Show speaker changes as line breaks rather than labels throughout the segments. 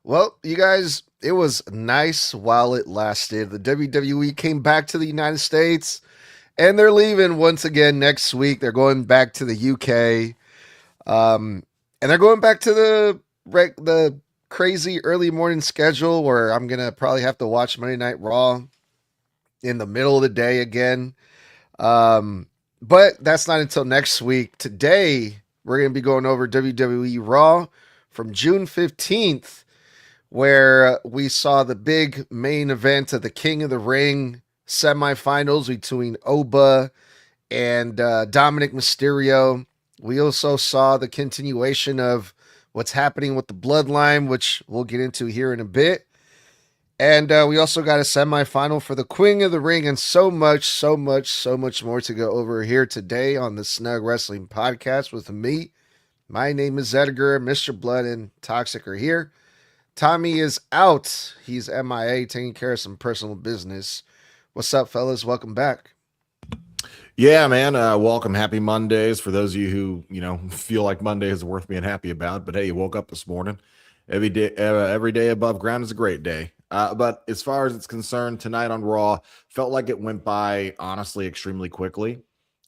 Well, you guys, it was nice while it lasted. The WWE came back to the United States and they're leaving once again next week. They're going back to the UK. Um, and they're going back to the crazy early morning schedule where I'm going to probably have to watch Monday Night Raw in the middle of the day again. Um, but that's not until next week. Today, we're going to be going over WWE Raw from June 15th, where we saw the big main event of the King of the Ring semifinals between Oba and Dominik Mysterio. We also saw the continuation of what's happening with the Bloodline, which we'll get into here in a bit. And we also got a semifinal for the Queen of the Ring, and so much, so much, so much more to go over here today on the Snug Wrestling Podcast with me. My name is Edgar. Mr. Blood and Toxic are here. Tommy is out. He's MIA taking care of some personal business. What's up, fellas? Welcome back.
Yeah, man. Welcome. Happy Mondays for those of you who, feel like Monday is worth being happy about. But hey, you woke up this morning. Every day above ground is a great day. But as far as it's concerned, tonight on Raw felt like it went by, honestly, extremely quickly.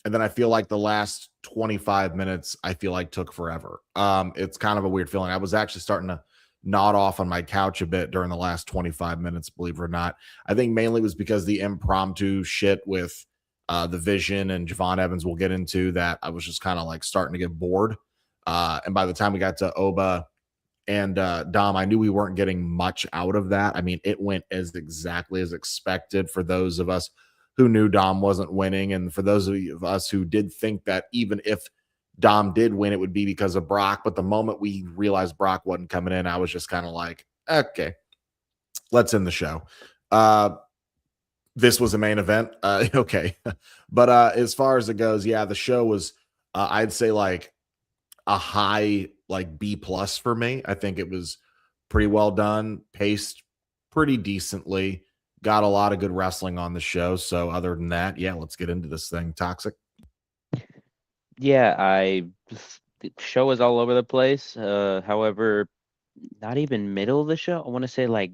And then I feel like the last 25 minutes, I feel like took forever. It's kind of a weird feeling. I was actually starting to nod off on my couch a bit during the last 25 minutes, believe it or not. I think mainly it was because the impromptu shit with the Vision and Javon Evans we'll get into that I was just kind of like starting to get bored. And by the time we got to Oba and Dom, I knew we weren't getting much out of that. I mean, it went as exactly as expected for those of us who knew Dom wasn't winning. And for those of us who did think that even if Dom did win, it would be because of Brock. But the moment we realized Brock wasn't coming in, I was just kind of like, okay, let's end the show. This was a main event. Okay. But as far as it goes, yeah, the show was, I'd say like a high, like B plus for me. I think it was pretty well done, paced pretty decently, got a lot of good wrestling on the show. So other than that, yeah, let's get into this thing. Toxic.
Yeah, the show was all over the place. However, not even middle of the show. I want to say like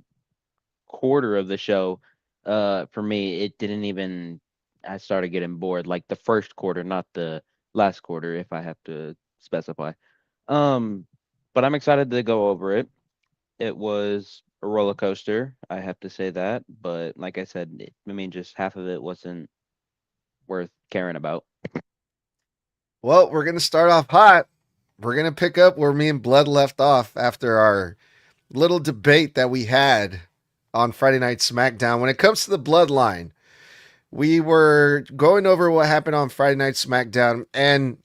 quarter of the show. For me, it didn't even. I started getting bored. Like the first quarter, not the last quarter, if I have to specify. Um, but I'm excited to go over it. It was a roller coaster. I have to say that. But like I said, just half of it wasn't worth caring about.
Well, we're going to start off hot. We're going to pick up where me and Blood left off after our little debate that we had on Friday Night SmackDown. When it comes to the Bloodline, we were going over what happened on Friday Night SmackDown and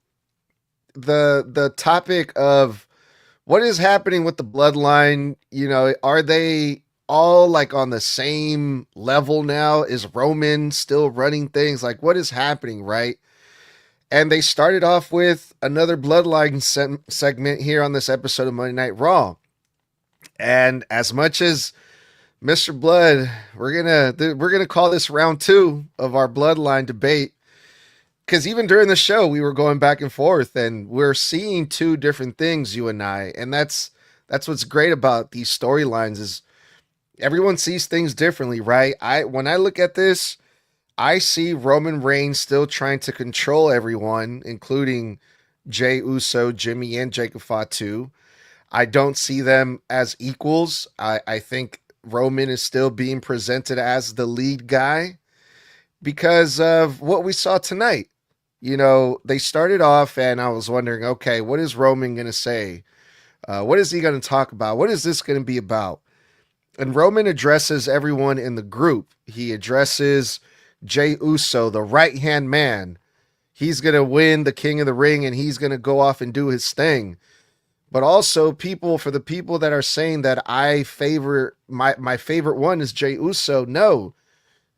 the topic of what is happening with the Bloodline. Are they all like on the same level now? Is Roman still running things? Like, what is happening, right? And they started off with another Bloodline segment here on this episode of Monday Night Raw. And as much as Mr. Blood, we're gonna call this round two of our Bloodline debate, because even during the show we were going back and forth, and we're seeing two different things, you and I, and that's what's great about these storylines is everyone sees things differently, right? When I look at this, I see Roman Reigns still trying to control everyone, including Jey Uso, Jimmy, and Jacob Fatu. I don't see them as equals. I think Roman is still being presented as the lead guy because of what we saw tonight. They started off and I was wondering, okay, what is Roman going to say? What is he going to talk about? What is this going to be about? And Roman addresses everyone in the group. He addresses Jey Uso, the right-hand man. He's going to win the King of the Ring and he's going to go off and do his thing. But also for the people that are saying that I favor my favorite one is Jey Uso. No,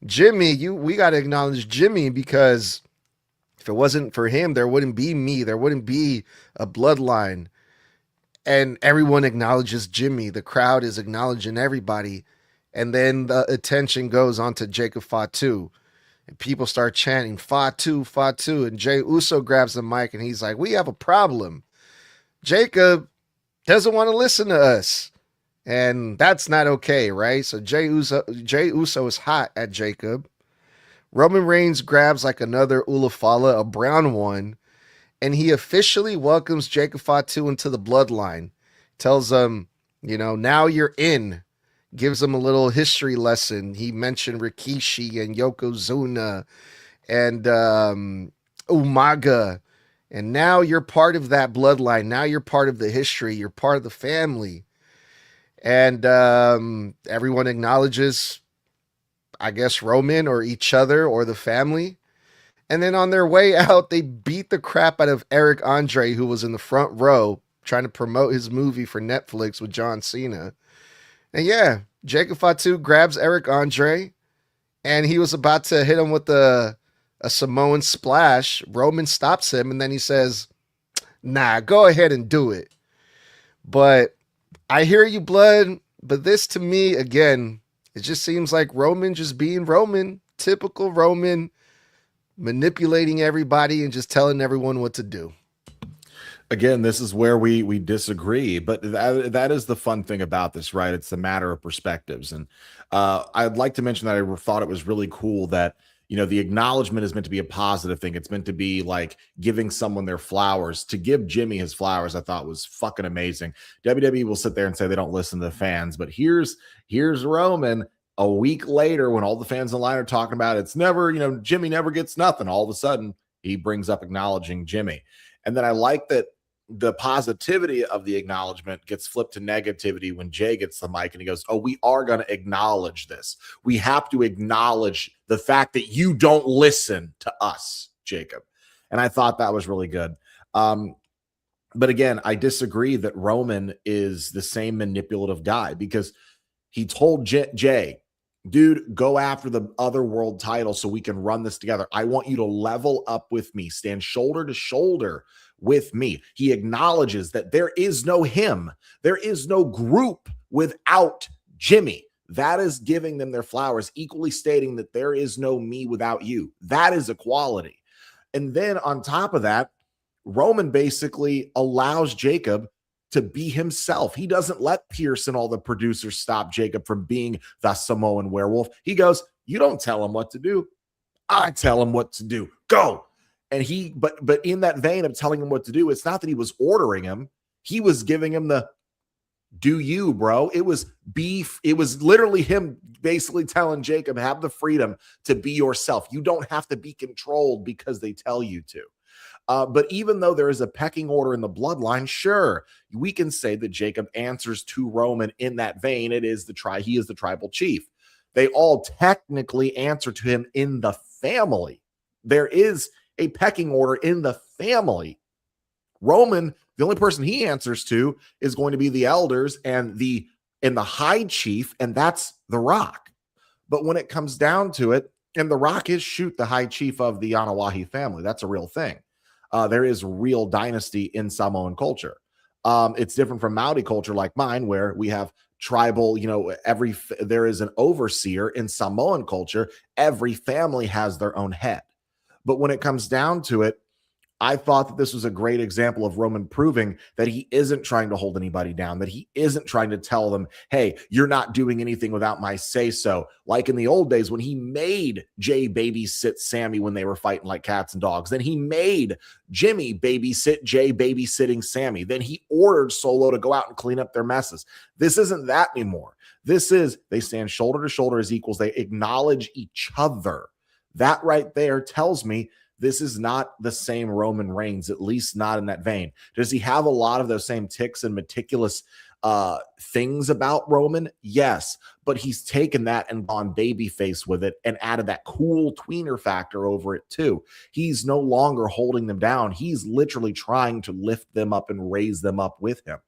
Jimmy, we got to acknowledge Jimmy, because if it wasn't for him, there wouldn't be me. There wouldn't be a Bloodline. And everyone acknowledges Jimmy. The crowd is acknowledging everybody. And then the attention goes on to Jacob Fatu. And people start chanting, Fatu, Fatu. And Jey Uso grabs the mic and he's like, we have a problem. Jacob doesn't want to listen to us. And that's not okay, right? So Jey Uso is hot at Jacob. Roman Reigns grabs like another Ulafala, a brown one, and he officially welcomes Jacob Fatu into the bloodline. Tells him, now you're in. Gives him a little history lesson. He mentioned Rikishi and Yokozuna and Umaga. And now you're part of that bloodline. Now you're part of the history. You're part of the family. And everyone acknowledges, I guess, Roman or each other or the family. And then on their way out, they beat the crap out of Eric Andre, who was in the front row trying to promote his movie for Netflix with John Cena. And yeah, Jacob Fatu grabs Eric Andre, and he was about to hit him with a Samoan splash. Roman stops him, and then he says, "Nah, go ahead and do it." But I hear you, Blood. But this to me, again, it just seems like Roman just being Roman, typical Roman, manipulating everybody and just telling everyone what to do.
Again, this is where we disagree, but that is the fun thing about this, right? It's a matter of perspectives. And I'd like to mention that I thought it was really cool that, the acknowledgement is meant to be a positive thing. It's meant to be like giving someone their flowers. To give Jimmy his flowers, I thought was fucking amazing. WWE will sit there and say they don't listen to the fans, but here's Roman a week later when all the fans in line are talking about it's never, Jimmy never gets nothing. All of a sudden, he brings up acknowledging Jimmy. And then I like that the positivity of the acknowledgement gets flipped to negativity when Jay gets the mic and he goes, "Oh, we are going to acknowledge this. We have to acknowledge the fact that you don't listen to us, Jacob." And I thought that was really good. But again, I disagree that Roman is the same manipulative guy, because he told Jay, "Dude, go after the other world title so we can run this together. I want you to level up with me, stand shoulder to shoulder with me." He acknowledges that there is no him. There is no group without Jimmy. That is giving them their flowers, equally stating that there is no me without you. That is equality. And then on top of that, Roman basically allows Jacob to be himself. He doesn't let Pierce and all the producers stop Jacob from being the Samoan werewolf. He goes, "You don't tell him what to do. I tell him what to do. Go." And but in that vein of telling him what to do, it's not that he was ordering him. He was giving him the "do you, bro." It was beef. It was literally him basically telling Jacob, have the freedom to be yourself. You don't have to be controlled because they tell you to. But even though there is a pecking order in the bloodline, sure, we can say that Jacob answers to Roman in that vein. He is the tribal chief. They all technically answer to him in the family. There is a pecking order in the family. Roman, the only person he answers to is going to be the elders and the high chief, and that's The Rock. But when it comes down to it, and The Rock is the high chief of the Anawahi family. That's a real thing. There is real dynasty in Samoan culture. It's different from Maori culture like mine, where we have tribal, there is an overseer. In Samoan culture. Every family has their own head. But when it comes down to it, I thought that this was a great example of Roman proving that he isn't trying to hold anybody down, that he isn't trying to tell them, "Hey, you're not doing anything without my say-so." Like in the old days when he made Jay babysit Sammy when they were fighting like cats and dogs. Then he made Jimmy babysit Jay babysitting Sammy. Then he ordered Solo to go out and clean up their messes. This isn't that anymore. This is, they stand shoulder to shoulder as equals. They acknowledge each other. That right there tells me this is not the same Roman Reigns, at least not in that vein. Does he have a lot of those same ticks and meticulous things about Roman? Yes, but he's taken that and gone babyface with it and added that cool tweener factor over it too. He's no longer holding them down. He's literally trying to lift them up and raise them up with him.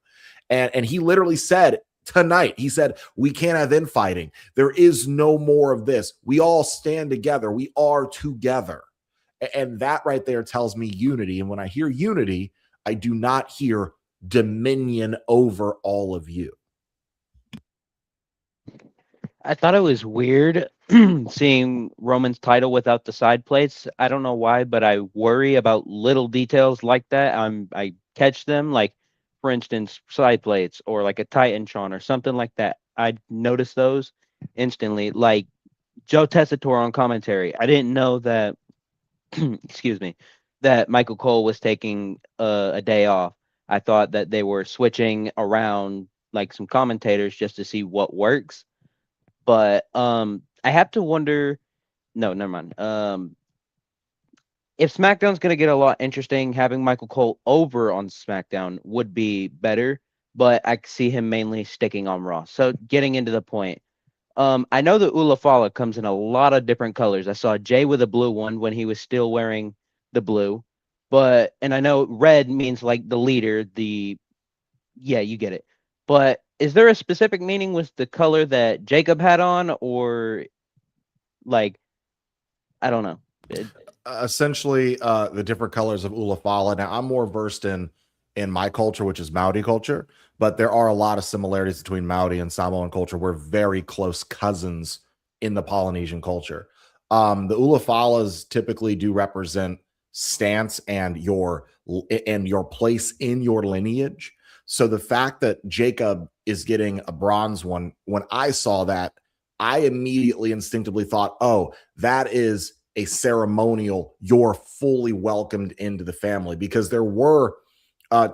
And he literally said tonight, he said, "We can't have infighting. There is no more of this. We all stand together. We are together." And that right there tells me unity. And when I hear unity, I do not hear dominion over all of you.
I thought it was weird seeing Roman's title without the side plates. I don't know why, but I worry about little details like that. I catch them, like for instance, side plates or like a Titantron or something like that, I noticed those instantly. Like Joe Tessitore on commentary, I didn't know that. Excuse me, that Michael Cole was taking a day off. I thought that they were switching around like some commentators just to see what works. But I have to wonder. No, never mind. If SmackDown's going to get a lot interesting, having Michael Cole over on SmackDown would be better. But I see him mainly sticking on Raw. So getting into the point, I know the Ulafala comes in a lot of different colors. I saw Jay with a blue one when he was still wearing the blue, and I know red means like the leader. Yeah, you get it. But is there a specific meaning with the color that Jacob had on, or like I don't know?
Essentially, the different colors of Ulafala. Now, I'm more versed in my culture, which is Maori culture, but there are a lot of similarities between Maori and Samoan culture. We're very close cousins in the Polynesian culture. The Ulafalas typically do represent stance and your place in your lineage. So the fact that Jacob is getting a bronze one, when I saw that, I immediately instinctively thought, oh, that is a ceremonial, you're fully welcomed into the family, because there were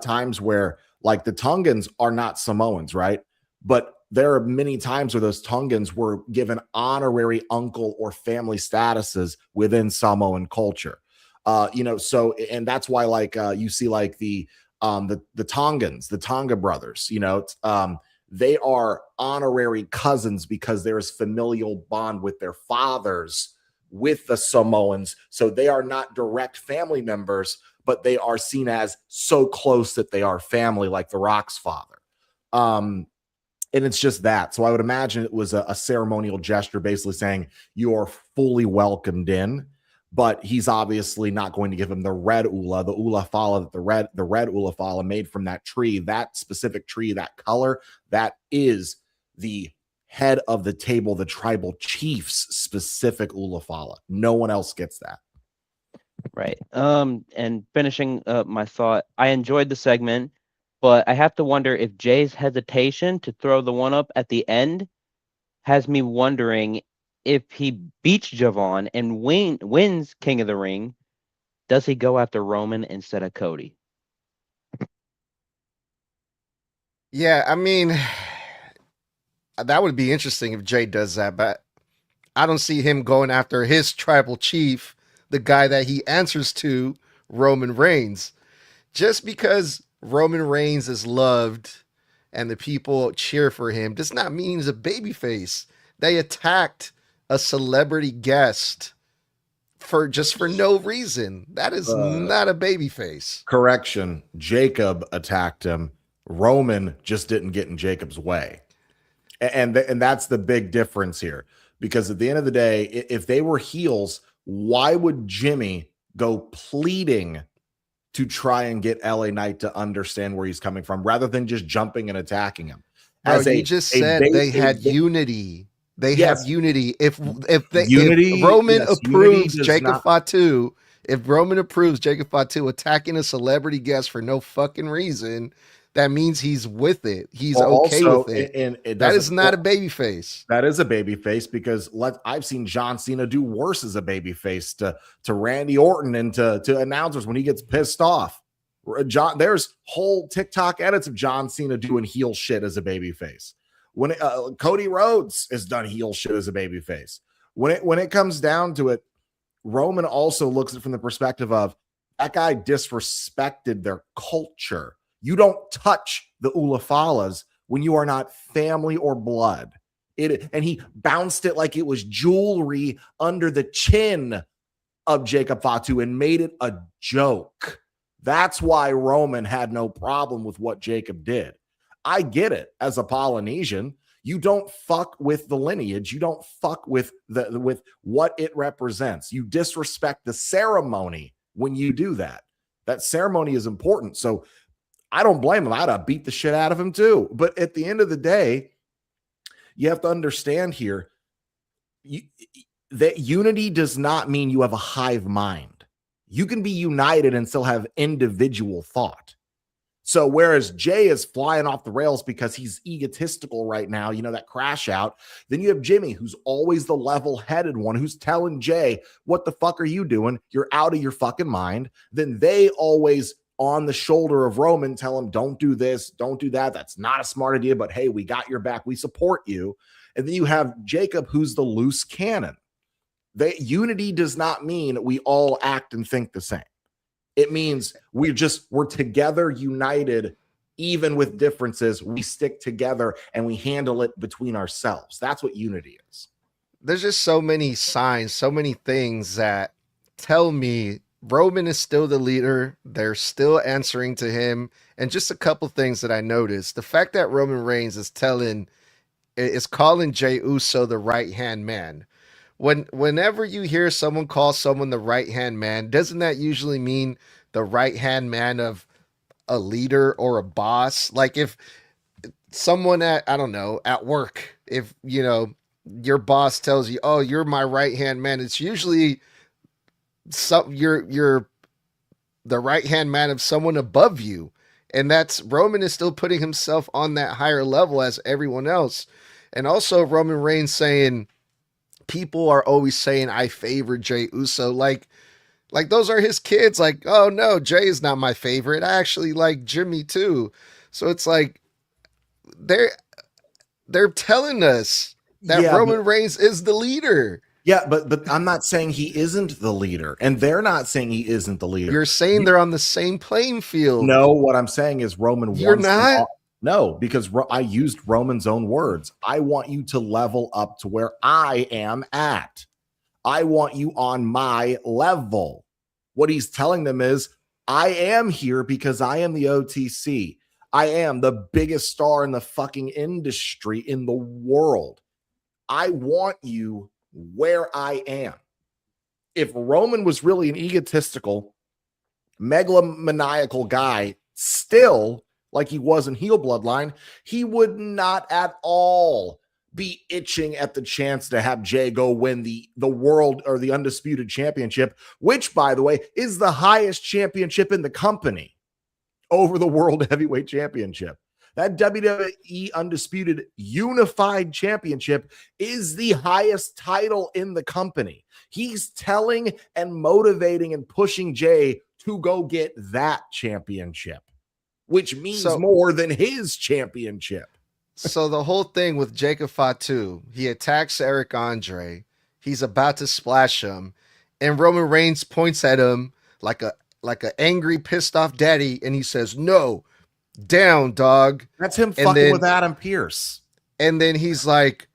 times where like the Tongans are not Samoans, right? But there are many times where those Tongans were given honorary uncle or family statuses within Samoan culture. So and that's why like you see like the Tongans, the Tonga brothers, they are honorary cousins because there is familial bond with their fathers with the Samoans. So they are not direct family members, but they are seen as so close that they are family, like The Rock's father. And it's just that. So I would imagine it was a ceremonial gesture, basically saying you are fully welcomed in. But he's obviously not going to give him the red ula, the ula fala, the red ula fala made from that tree, that specific tree, that color. That is the head of the table, the tribal chief's specific ula fala. No one else gets that.
Right. And finishing up my thought, I enjoyed the segment, but I have to wonder if Jay's hesitation to throw the one up at the end has me wondering if he beats Javon and wins King of the Ring, does he go after Roman instead of Cody?
Yeah, I mean, that would be interesting if Jay does that, but I don't see him going after his tribal chief, the guy that he answers to, Roman Reigns. Just because Roman Reigns is loved and the people cheer for him does not mean he's a babyface. They attacked a celebrity guest for no reason. That is not a babyface.
Correction, Jacob attacked him. Roman just didn't get in Jacob's way. And that's the big difference here. Because at the end of the day, if they were heels, why would Jimmy go pleading to try and get LA Knight to understand where he's coming from rather than just jumping and attacking him?
Bro, you just said they had unity. They have unity. If Roman approves Jacob Fatu, if Roman approves Jacob Fatu attacking a celebrity guest for no fucking reason, that means he's with it. He's okay with it. That is not a baby face.
That is a baby face because I've seen John Cena do worse as a baby face to Randy Orton and to announcers when he gets pissed off. There's whole TikTok edits of John Cena doing heel shit as a baby face. When Cody Rhodes has done heel shit as a baby face. When it comes down to it, Roman also looks at it from the perspective of that guy disrespected their culture. You don't touch the Ulafalas when you are not family or blood. And he bounced it like it was jewelry under the chin of Jacob Fatu and made it a joke. That's why Roman had no problem with what Jacob did. I get it. As a Polynesian, you don't fuck with the lineage. You don't fuck with with what it represents. You disrespect the ceremony when you do that. That ceremony is important. So I don't blame him. I'd have beat the shit out of him too. But at the end of the day, you have to understand here that unity does not mean you have a hive mind. You can be united and still have individual thought. So whereas Jay is flying off the rails because he's egotistical right now, that crash out, then you have Jimmy, who's always the level-headed one, who's telling Jay, what the fuck are you doing? You're out of your fucking mind. Then they always on the shoulder of Roman tell him, don't do this, don't do that. That's not a smart idea, but hey, we got your back. We support you. And then you have Jacob, who's the loose cannon. Unity does not mean we all act and think the same. It means we're together, united, even with differences. We stick together and we handle it between ourselves. That's what unity is.
There's just so many signs, so many things that tell me Roman is still the leader. They're still answering to him. And just a couple things that I noticed. The fact that Roman Reigns is calling Jey Uso the right-hand man. Whenever you hear someone call someone the right-hand man, doesn't that usually mean the right-hand man of a leader or a boss? Like if someone at work, if your boss tells you, "Oh, you're my right-hand man," it's usually you're the right-hand man of someone above you. And that's Roman is still putting himself on that higher level as everyone else. And also Roman Reigns saying, people are always saying I favor Jey Uso, like those are his kids. Like, oh no, Jay is not my favorite. I actually like Jimmy too. So it's like they're telling us that Roman Reigns is the leader.
Yeah, but I'm not saying he isn't the leader, and they're not saying he isn't the leader.
You're saying they're on the same playing field.
No, what I'm saying is Roman.
You're not.
No, because I used Roman's own words. I want you to level up to where I am at. I want you on my level. What he's telling them is, I am here because I am the OTC. I am the biggest star in the fucking industry in the world. I want you where I am. If Roman was really an egotistical, megalomaniacal guy, still like he was in heel bloodline, he would not at all be itching at the chance to have Jay go win the world or the undisputed championship, which, by the way, is the highest championship in the company over the world heavyweight championship. That WWE Undisputed Unified Championship is the highest title in the company. He's telling and motivating and pushing Jay to go get that championship, which means more than his championship.
So the whole thing with Jacob Fatu, he attacks Eric Andre. He's about to splash him, and Roman Reigns points at him like a angry, pissed off daddy, and he says, "No, down, dog."
That's him fucking with Adam Pearce.
And then he's like,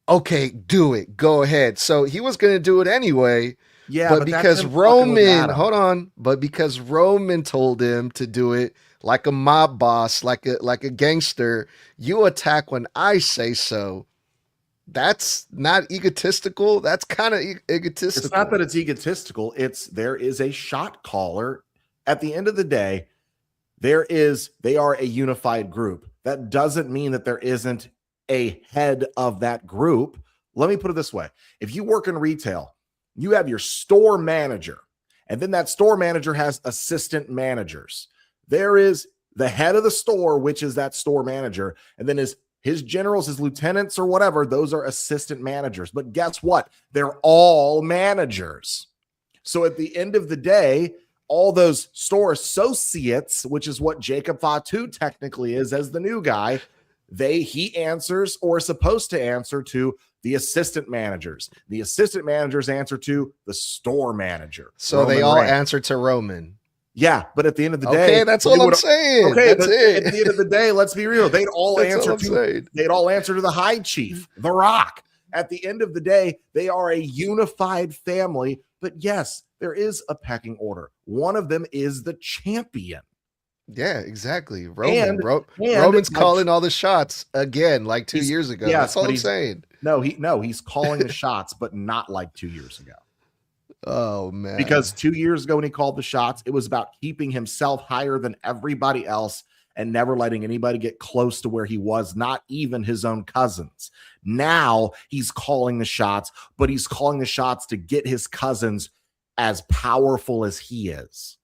"Okay, do it. Go ahead." So he was going to do it anyway.
Yeah,
but because Roman, but because Roman told him to do it like a mob boss, like a gangster, you attack when I say so. That's not egotistical. That's kind of egotistical.
It's not that it's egotistical. There is a shot caller. At the end of the day, they are a unified group. That doesn't mean that there isn't a head of that group. Let me put it this way. If you work in retail, you have your store manager, and then that store manager has assistant managers. There is the head of the store, which is that store manager, and then his generals, his lieutenants or whatever, those are assistant managers. But guess what? They're all managers. So at the end of the day, all those store associates, which is what Jacob Fatu technically is as the new guy, he answers or is supposed to answer to the assistant managers. The assistant managers answer to the store manager.
So Roman they all Reigns. Answer to Roman.
Yeah, but at the end of the day,
that's all I'm saying.
Okay,
that's it.
At the end of the day, let's be real. They'd all answer to the high chief, The Rock. At the end of the day, they are a unified family. But yes, there is a pecking order. One of them is the champion.
Yeah, exactly. Roman's calling all the shots again, like 2 years ago. Yes, that's all I'm saying.
No, he's calling the shots, but not like 2 years ago.
Oh, man.
Because 2 years ago when he called the shots, it was about keeping himself higher than everybody else and never letting anybody get close to where he was, not even his own cousins. Now he's calling the shots, but he's calling the shots to get his cousins as powerful as he is.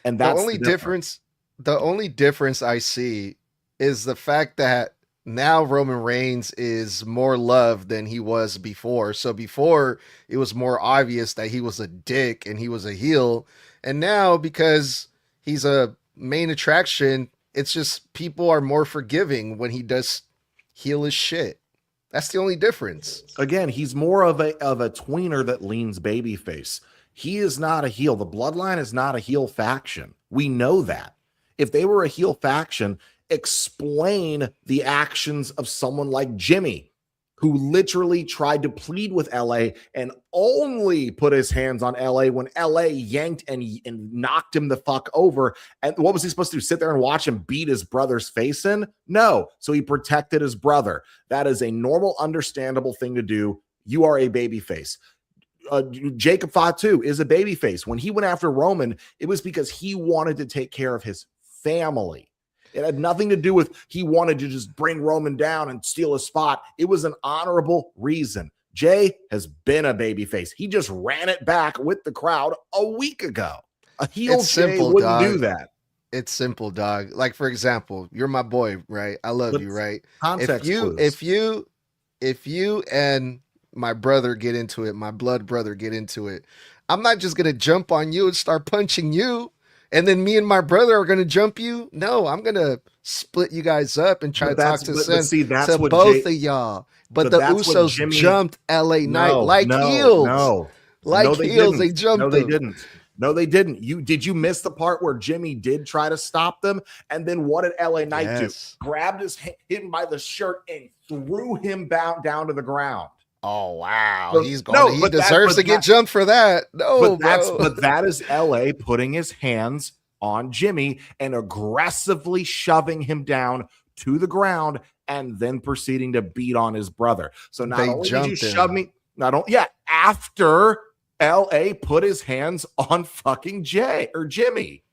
And that's
the only difference The only difference I see is the fact that now Roman Reigns is more loved than he was before. So before it was more obvious that he was a dick and he was a heel. And now because he's a main attraction, it's just people are more forgiving when he does heel his shit. That's the only difference.
Again, he's more of a tweener that leans babyface. He is not a heel. The Bloodline is not a heel faction. We know that. If they were a heel faction, explain the actions of someone like Jimmy, who literally tried to plead with LA and only put his hands on LA when LA yanked and knocked him the fuck over. And what was he supposed to do? Sit there and watch him beat his brother's face in? No. So he protected his brother. That is a normal, understandable thing to do. You are a babyface. Jacob Fatu is a babyface. When he went after Roman, it was because he wanted to take care of his family. It had nothing to do with he wanted to just bring Roman down and steal a spot. It was an honorable reason. Jay has been a babyface. He just ran it back with the crowd a week ago. A heel
It's
Jay
simple,
wouldn't
dog.
do that.
It's simple, dog. Like for example, you're my boy, right? I love
But
you, right?
context
If you and my brother get into it, my blood brother get into it, I'm not just gonna jump on you and start punching you, and then me and my brother are gonna jump you. No, I'm gonna split you guys up and try to talk to sense
that's
to
what
both
Jay,
of y'all. But
but
the
that's what
Usos
Jimmy.
jumped LA Knight
No,
like
no,
heels.
no.
Like
No, they
heels, they
didn't.
jumped
No, they
them.
didn't. No, they didn't. Did you miss the part where Jimmy did try to stop them? And then what did LA Knight do?
Yes.
Grabbed him by the shirt and threw him down to the ground.
Oh wow,
So-
he's
no,
going. He
but that-
deserves
but
to get
that-
jumped for that. No,
but that is LA putting his hands on Jimmy and aggressively shoving him down to the ground and then proceeding to beat on his brother. So not
They
only did you
jumped him.
shove me, after LA put his hands on fucking Jimmy.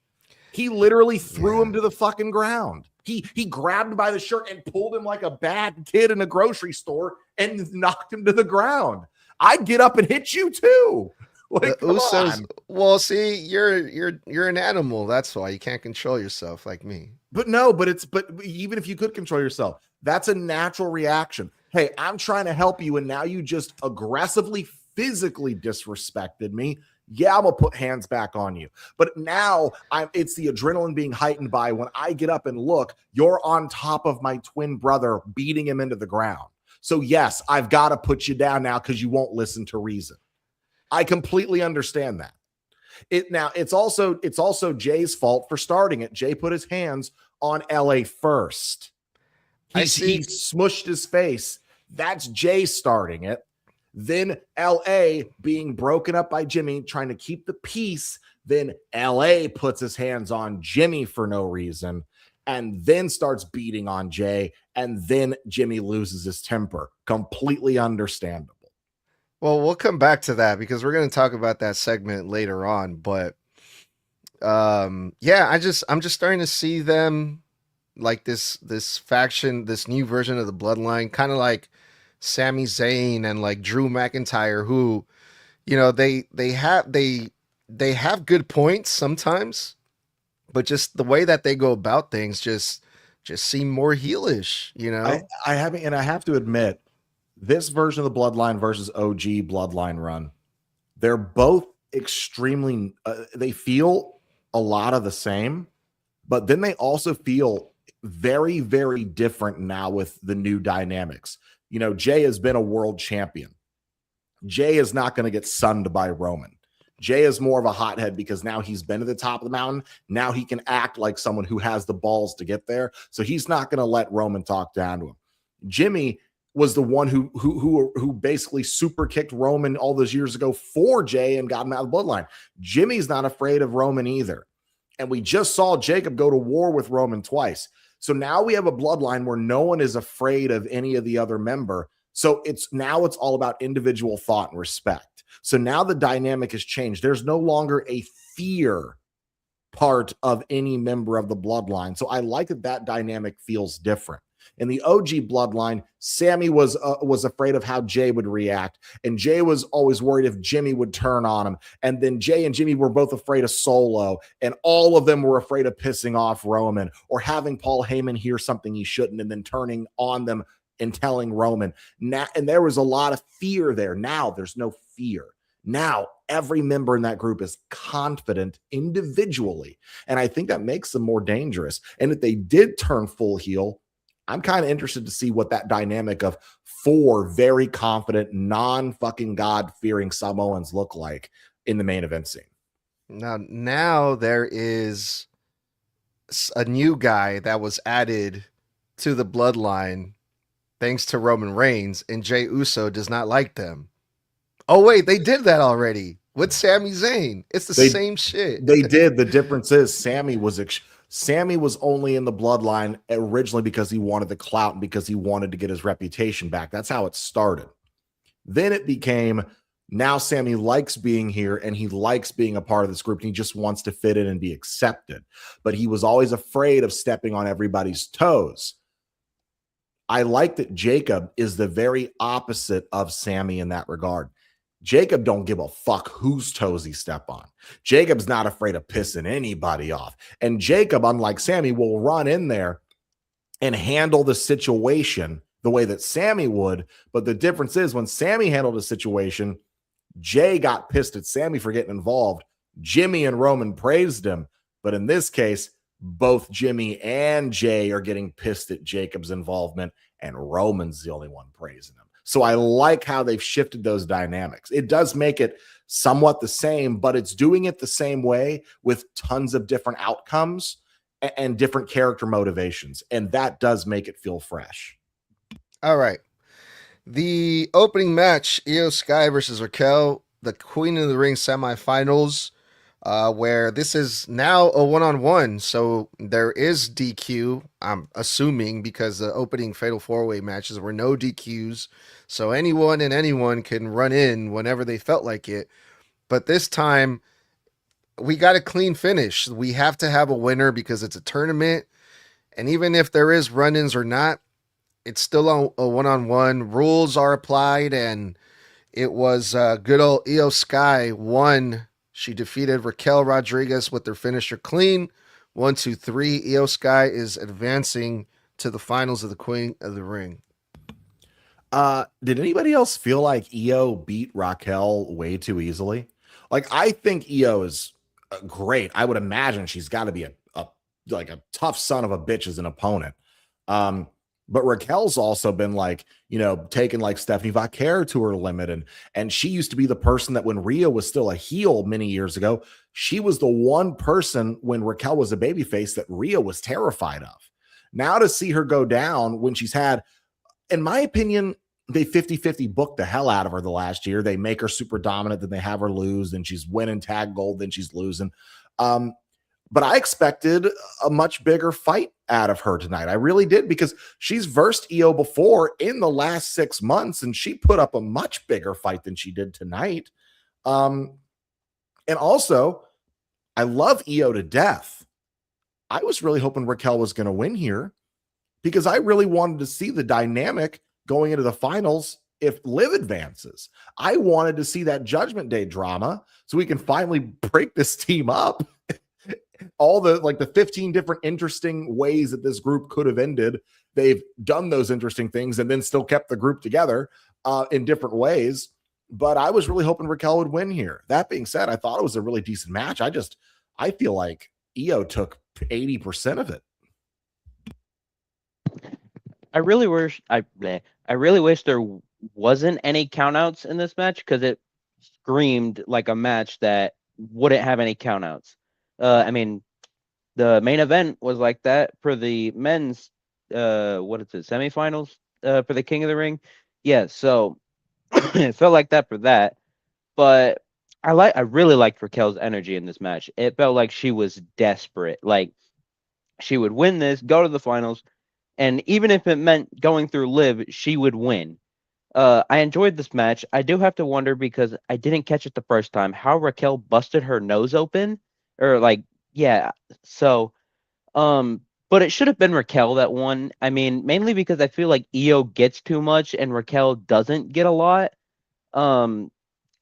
He literally threw him to the fucking ground. He grabbed him by the shirt and pulled him like a bad kid in a grocery store and knocked him to the ground. I'd get up and hit you too. Like,
The
come
Usos.
on.
Well, see, you're an animal. That's why you can't control yourself like me.
But even if you could control yourself, that's a natural reaction. Hey, I'm trying to help you, and now you just aggressively, physically disrespected me. Yeah, I'm gonna put hands back on you. But now it's the adrenaline being heightened by when I get up and look, you're on top of my twin brother, beating him into the ground. So yes, I've got to put you down now because you won't listen to reason. I completely understand that. It's also Jay's fault for starting it. Jay put his hands on LA first. He smushed his face. That's Jay starting it. Then LA being broken up by Jimmy, trying to keep the peace. Then LA puts his hands on Jimmy for no reason and then starts beating on Jay. And then Jimmy loses his temper. Completely understandable.
Well, we'll come back to that because we're going to talk about that segment later on. But yeah, I'm just starting to see them like this faction, this new version of the Bloodline, kind of like Sami Zayn and like Drew McIntyre, who, you know, they have good points sometimes, but just the way that they go about things just seem more heelish, you know.
I have to admit, this version of the Bloodline versus OG Bloodline run, they're both extremely they feel a lot of the same, but then they also feel very, very different now with the new dynamics. You know, Jay has been a world champion. Jay is not going to get sunned by Roman. Jay is more of a hothead because now he's been to the top of the mountain. Now he can act like someone who has the balls to get there. So he's not going to let Roman talk down to him. Jimmy was the one who basically super kicked Roman all those years ago for Jay and got him out of the Bloodline. Jimmy's not afraid of Roman either. And we just saw Jacob go to war with Roman twice. So now we have a Bloodline where no one is afraid of any of the other member. So it's all about individual thought and respect. So now the dynamic has changed. There's no longer a fear part of any member of the Bloodline. So I like that dynamic feels different. In the OG bloodline, Sammy was afraid of how Jay would react, and Jay was always worried if Jimmy would turn on him. And then Jay and Jimmy were both afraid of Solo, and all of them were afraid of pissing off Roman or having Paul Heyman hear something he shouldn't and then turning on them and telling Roman. Now, and there was a lot of fear there. Now there's no fear. Now every member in that group is confident individually, and I think that makes them more dangerous. And if they did turn full heel, I'm kind of interested to see what that dynamic of 4 very confident, non-fucking God-fearing Samoans look like in the main event scene.
Now there is a new guy that was added to the bloodline thanks to Roman Reigns, and Jey Uso does not like them. Oh, wait, they did that already with Sami Zayn. It's the same shit.
They did. The difference is Sami was only in the bloodline originally because he wanted the clout and because he wanted to get his reputation back. That's how it started. Then it became, now Sami likes being here and he likes being a part of this group and he just wants to fit in and be accepted. But he was always afraid of stepping on everybody's toes. I like that Jacob is the very opposite of Sami in that regard. Jacob don't give a fuck whose toes he step on. Jacob's not afraid of pissing anybody off. And Jacob, unlike Sami, will run in there and handle the situation the way that Sami would. But the difference is when Sami handled a situation, Jay got pissed at Sami for getting involved. Jimmy and Roman praised him. But in this case, both Jimmy and Jay are getting pissed at Jacob's involvement, and Roman's the only one praising him. So I like how they've shifted those dynamics. It does make it somewhat the same, but it's doing it the same way with tons of different outcomes and different character motivations. And that does make it feel fresh.
All right. The opening match, Io Sky versus Raquel, the Queen of the Ring semifinals, where this is now a one-on-one. So there is DQ, I'm assuming, because the opening Fatal 4-Way matches were no DQs. So anyone and anyone can run in whenever they felt like it. But this time, we got a clean finish. We have to have a winner because it's a tournament. And even if there is run-ins or not, it's still a one-on-one. Rules are applied, and it was good old Io Sky won. She defeated Raquel Rodriguez with their finisher clean. 1, 2, 3. Io Sky is advancing to the finals of the Queen of the Ring.
Did anybody else feel like Io beat Raquel way too easily? Like, I think Io is great. I would imagine she's got to be a tough son of a bitch as an opponent. But Raquel's also been like, taking like Stephanie Vaquer to her limit. And she used to be the person that when Rhea was still a heel many years ago, she was the one person when Raquel was a babyface that Rhea was terrified of. Now to see her go down when she's had, in my opinion, they 50-50 booked the hell out of her the last year. They make her super dominant, then they have her lose, then she's winning tag gold, then she's losing. But I expected a much bigger fight out of her tonight. I really did, because she's versed Io before in the last 6 months, and she put up a much bigger fight than she did tonight. And also, I love Io to death. I was really hoping Raquel was going to win here because I really wanted to see the dynamic going into the finals if Liv advances. I wanted to see that Judgment Day drama so we can finally break this team up. All the 15 different interesting ways that this group could have ended. They've done those interesting things and then still kept the group together in different ways. But I was really hoping Raquel would win here. That being said, I thought it was a really decent match. I feel like Io took 80% of it.
I really wish there wasn't any countouts in this match, because it screamed like a match that wouldn't have any countouts. I mean, the main event was like that for the men's semifinals for the King of the Ring. Yeah, so it felt like that for that. But I really liked Raquel's energy in this match. It felt like she was desperate. Like, she would win this, go to the finals, and even if it meant going through Liv, she would win. I enjoyed this match. I do have to wonder, because I didn't catch it the first time, how Raquel busted her nose open. Or so But it should have been Raquel that won. I mean, mainly because I feel like Io gets too much and Raquel doesn't get a lot. Um,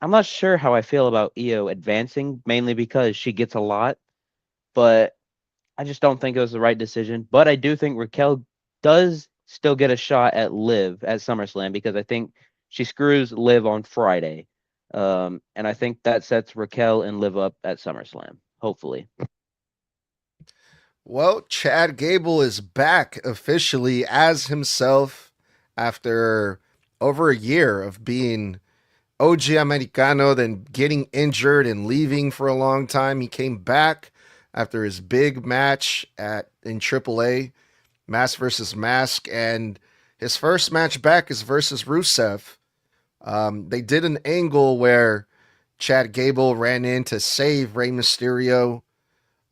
I'm not sure how I feel about Io advancing, mainly because she gets a lot, but I just don't think it was the right decision. But I do think Raquel does still get a shot at Liv at SummerSlam because I think she screws Liv on Friday. And I think that sets Raquel and Liv up at SummerSlam, hopefully.
Well, Chad Gable is back officially as himself after over a year of being OG Americano, then getting injured and leaving for a long time. He came back after his big match at in AAA, Mask versus Mask, and his first match back is versus Rusev. They did an angle where Chad Gable ran in to save Rey Mysterio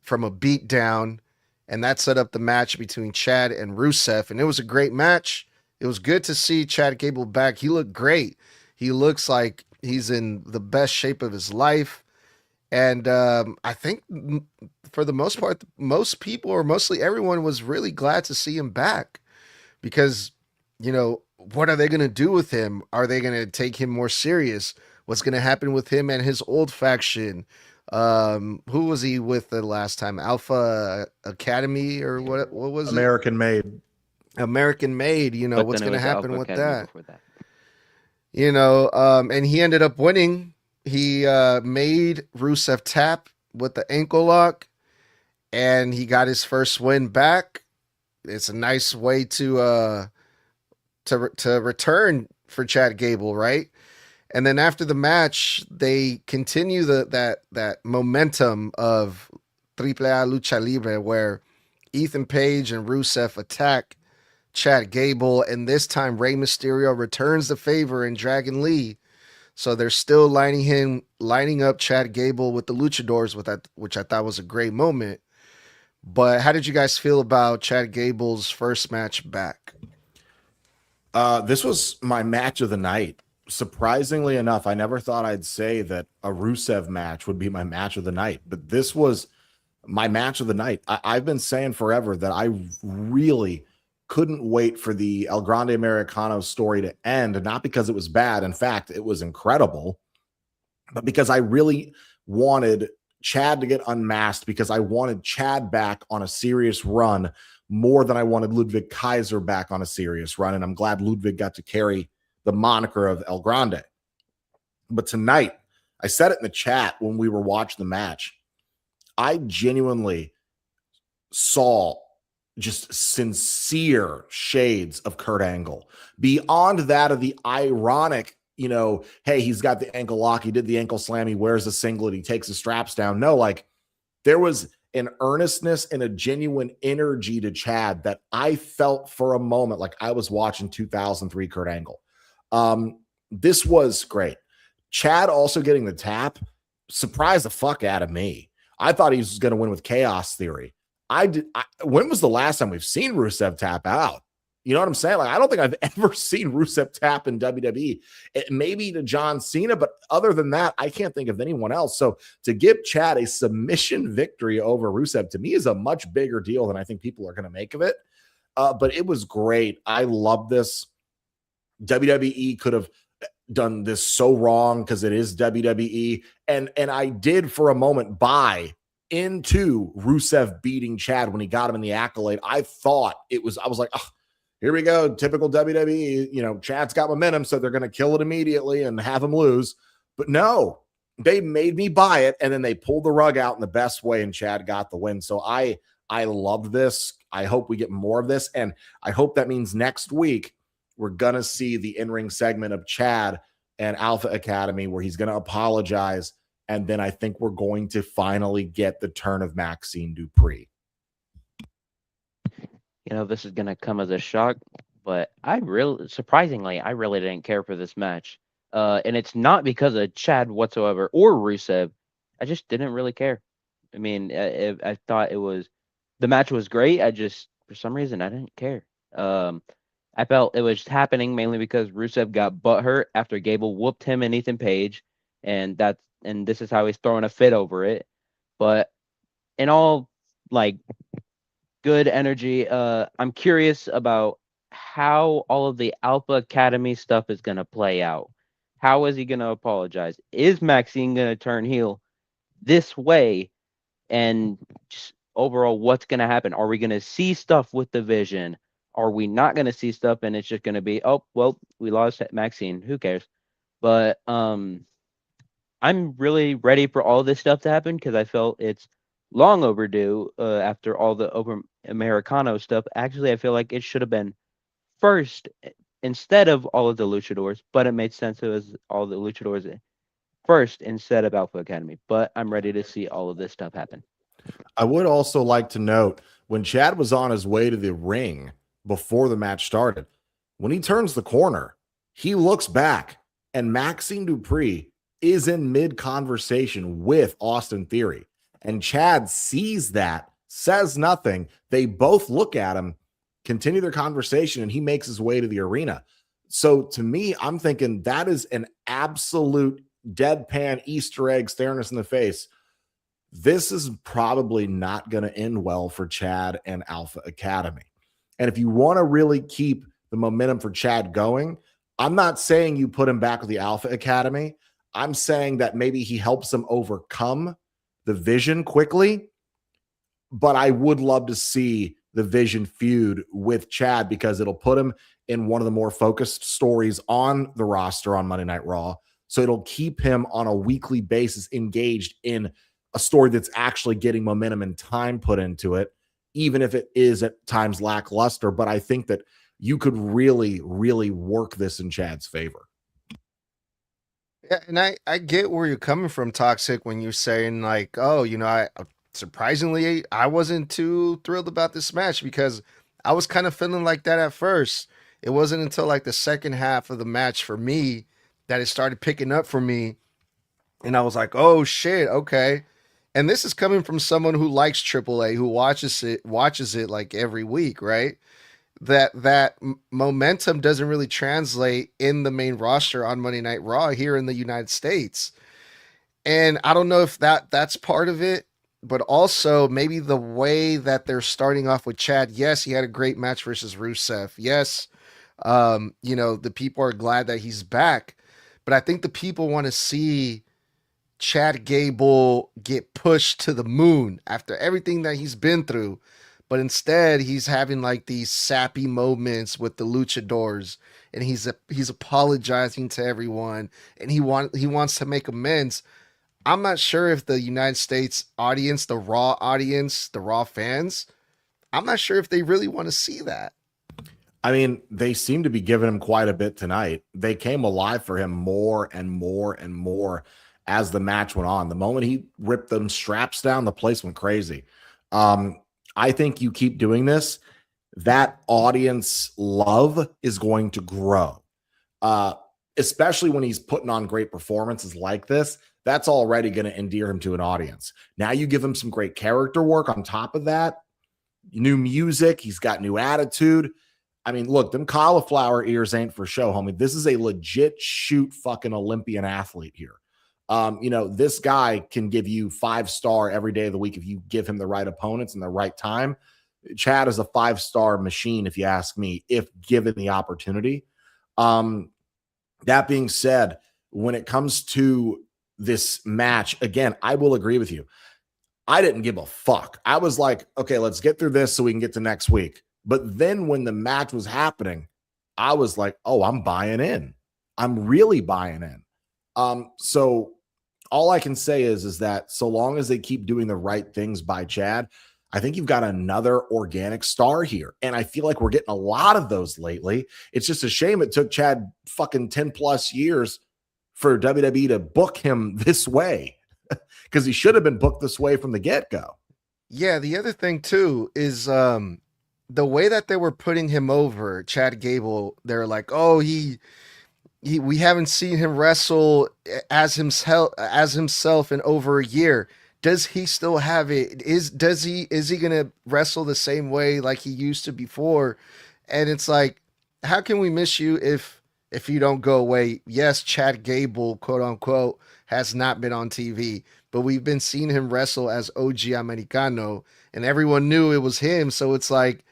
from a beatdown, and that set up the match between Chad and Rusev, and it was a great match. It was good to see Chad Gable back. He looked great. He looks like he's in the best shape of his life, and I think for the most part, most people or mostly everyone was really glad to see him back because what are they going to do with him? Are they going to take him more serious? What's going to happen with him and his old faction? Who was he with the last time? Alpha Academy or what was it?
American made.
American Made.
But
What's
then it
going to
was the
happen
Alpha
with
Academy
that?
before that.
And he ended up winning. He made Rusev tap with the ankle lock, and he got his first win back. It's a nice way to return for Chad Gable, right? And then after the match, they continue that momentum of AAA Lucha Libre, where Ethan Page and Rusev attack Chad Gable, and this time Rey Mysterio returns the favor in Dragon Lee. So they're still lining up Chad Gable with the Luchadors, with that, which I thought was a great moment. But how did you guys feel about Chad Gable's first match back?
This was my match of the night. Surprisingly enough, I never thought I'd say that a Rusev match would be my match of the night, but this was my match of the night. I've been saying forever that I really couldn't wait for the El Grande Americano story to end, not because it was bad. In fact, it was incredible, but because I really wanted Chad to get unmasked, because I wanted Chad back on a serious run more than I wanted Ludwig Kaiser back on a serious run. And I'm glad Ludwig got to carry the moniker of El Grande. But tonight, I said it in the chat when we were watching the match, I genuinely saw just sincere shades of Kurt Angle beyond that of the ironic, hey, he's got the ankle lock, he did the ankle slam, he wears a singlet, he takes the straps down. No, like there was an earnestness and a genuine energy to Chad that I felt for a moment like I was watching 2003 Kurt Angle. This was great. Chad also getting the tap surprised the fuck out of me. I thought he was going to win with Chaos Theory. When was the last time we've seen Rusev tap out? You know what I'm saying? Like, I don't think I've ever seen Rusev tap in WWE. Maybe to John Cena, but other than that, I can't think of anyone else. So to give Chad a submission victory over Rusev, to me, is a much bigger deal than I think people are going to make of it. But it was great. I love this. WWE could have done this so wrong because it is WWE. And I did for a moment buy into Rusev beating Chad when he got him in the accolade. I was like, oh, here we go. Typical WWE, Chad's got momentum, so they're going to kill it immediately and have him lose. But no, they made me buy it. And then they pulled the rug out in the best way and Chad got the win. So I love this. I hope we get more of this. And I hope that means next week we're going to see the in-ring segment of Chad and Alpha Academy where he's going to apologize. And then I think we're going to finally get the turn of Maxine Dupree.
This is going to come as a shock, but surprisingly, I really didn't care for this match. And it's not because of Chad whatsoever or Rusev. I just didn't really care. I mean, I thought the match was great. For some reason, I didn't care. I felt it was happening mainly because Rusev got butthurt after Gable whooped him and Ethan Page, and this is how he's throwing a fit over it. But in all Good energy. I'm curious about how all of the Alpha Academy stuff is going to play out. How is he going to apologize? Is Maxine going to turn heel this way? And just overall, what's going to happen? Are we going to see stuff with the Vision? Are we not going to see stuff and it's just going to be, oh, well, we lost Maxine. Who cares? But I'm really ready for all this stuff to happen because I felt it's long overdue after all the over Americano stuff. Actually, I feel like it should have been first instead of all of the luchadors, but it made sense it was all the luchadors first instead of Alpha Academy. But I'm ready to see all of this stuff happen.
I would also like to note when Chad was on his way to the ring before the match started, when he turns the corner, he looks back and Maxine Dupree is in mid conversation with Austin Theory. And Chad sees that, says nothing. They both look at him, continue their conversation, and he makes his way to the arena. So to me, I'm thinking that is an absolute deadpan Easter egg staring us in the face. This is probably not going to end well for Chad and Alpha Academy. And if you want to really keep the momentum for Chad going, I'm not saying you put him back with the Alpha Academy. I'm saying that maybe he helps them overcome the Vision quickly. But I would love to see the Vision feud with Chad because it'll put him in one of the more focused stories on the roster on Monday Night Raw. So it'll keep him on a weekly basis engaged in a story that's actually getting momentum and time put into it, even if it is at times lackluster. But I think that you could really, really work this in Chad's favor.
Yeah, and I get where you're coming from, Toxic, when you're saying like, oh, I surprisingly I wasn't too thrilled about this match because I was kind of feeling like that at first. It wasn't until like the second half of the match for me that it started picking up for me, and I was like, oh shit, okay. And this is coming from someone who likes AAA, who watches it like every week, right? That momentum doesn't really translate in the main roster on Monday Night Raw here in the United States. And I don't know if that's part of it, but also maybe the way that they're starting off with Chad. Yes, he had a great match versus Rusev. Yes, the people are glad that he's back, but I think the people want to see Chad Gable get pushed to the moon after everything that he's been through. But instead, he's having like these sappy moments with the luchadors, and he's apologizing to everyone, and he wants to make amends. I'm not sure if the United States audience, the Raw fans, I'm not sure if they really want to see that.
I mean, they seem to be giving him quite a bit tonight. They came alive for him more and more and more as the match went on. The moment he ripped them straps down, the place went crazy. I think you keep doing this, that audience love is going to grow, especially when he's putting on great performances like this. That's already going to endear him to an audience. Now you give him some great character work on top of that, new music. He's got new attitude. I mean, look, them cauliflower ears ain't for show, homie. This is a legit shoot fucking Olympian athlete here. This guy can give you 5-star every day of the week if you give him the right opponents and the right time. Chad is a 5-star machine, if you ask me, if given the opportunity. That being said, when it comes to this match, again, I will agree with you. I didn't give a fuck. I was like, okay, let's get through this so we can get to next week. But then when the match was happening, I was like, oh, I'm buying in. I'm really buying in. So all I can say is that so long as they keep doing the right things by Chad, I think you've got another organic star here. And I feel like we're getting a lot of those lately. It's just a shame it took Chad fucking 10 plus years for WWE to book him this way because he should have been booked this way from the get-go.
Yeah, the other thing too is the way that they were putting him over, Chad Gable. They're like, oh, we haven't seen him wrestle as himself in over a year. Does he still have it? Is he gonna wrestle the same way like he used to before? And it's like, how can we miss you if if you don't go away. Yes, Chad Gable, quote unquote, has not been on TV, but we've been seeing him wrestle as OG Americano, and everyone knew it was him. So it's like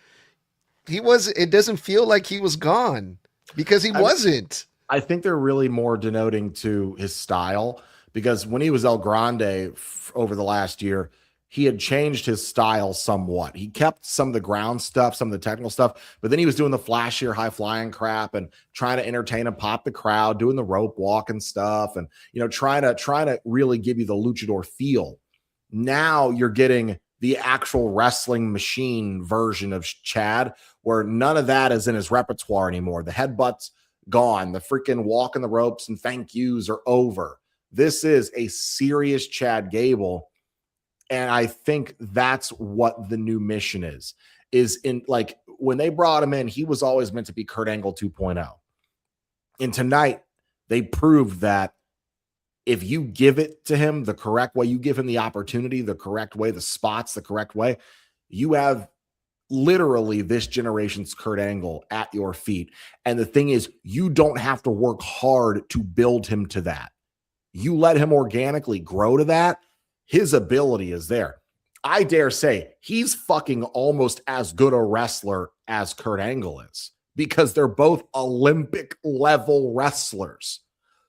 he was. It doesn't feel like he was gone because he
I mean,
wasn't.
I think they're really more denoting to his style because when he was El Grande over the last year, he had changed his style somewhat. He kept some of the ground stuff, some of the technical stuff, but then he was doing the flashier, high flying crap and trying to entertain and pop the crowd, doing the rope walk and stuff, and trying to really give you the luchador feel. Now you're getting the actual wrestling machine version of Chad, where none of that is in his repertoire anymore. The headbutts gone. The freaking walk in the ropes and thank yous are over. This is a serious Chad Gable. And I think that's what the new mission is in, like, when they brought him in, he was always meant to be Kurt Angle 2.0. And tonight they proved that if you give it to him the correct way, you give him the opportunity, the correct way, the spots, the correct way, you have literally this generation's Kurt Angle at your feet. And the thing is, you don't have to work hard to build him to that. You let him organically grow to that. His ability is there. I dare say he's fucking almost as good a wrestler as Kurt Angle is because they're both Olympic level wrestlers.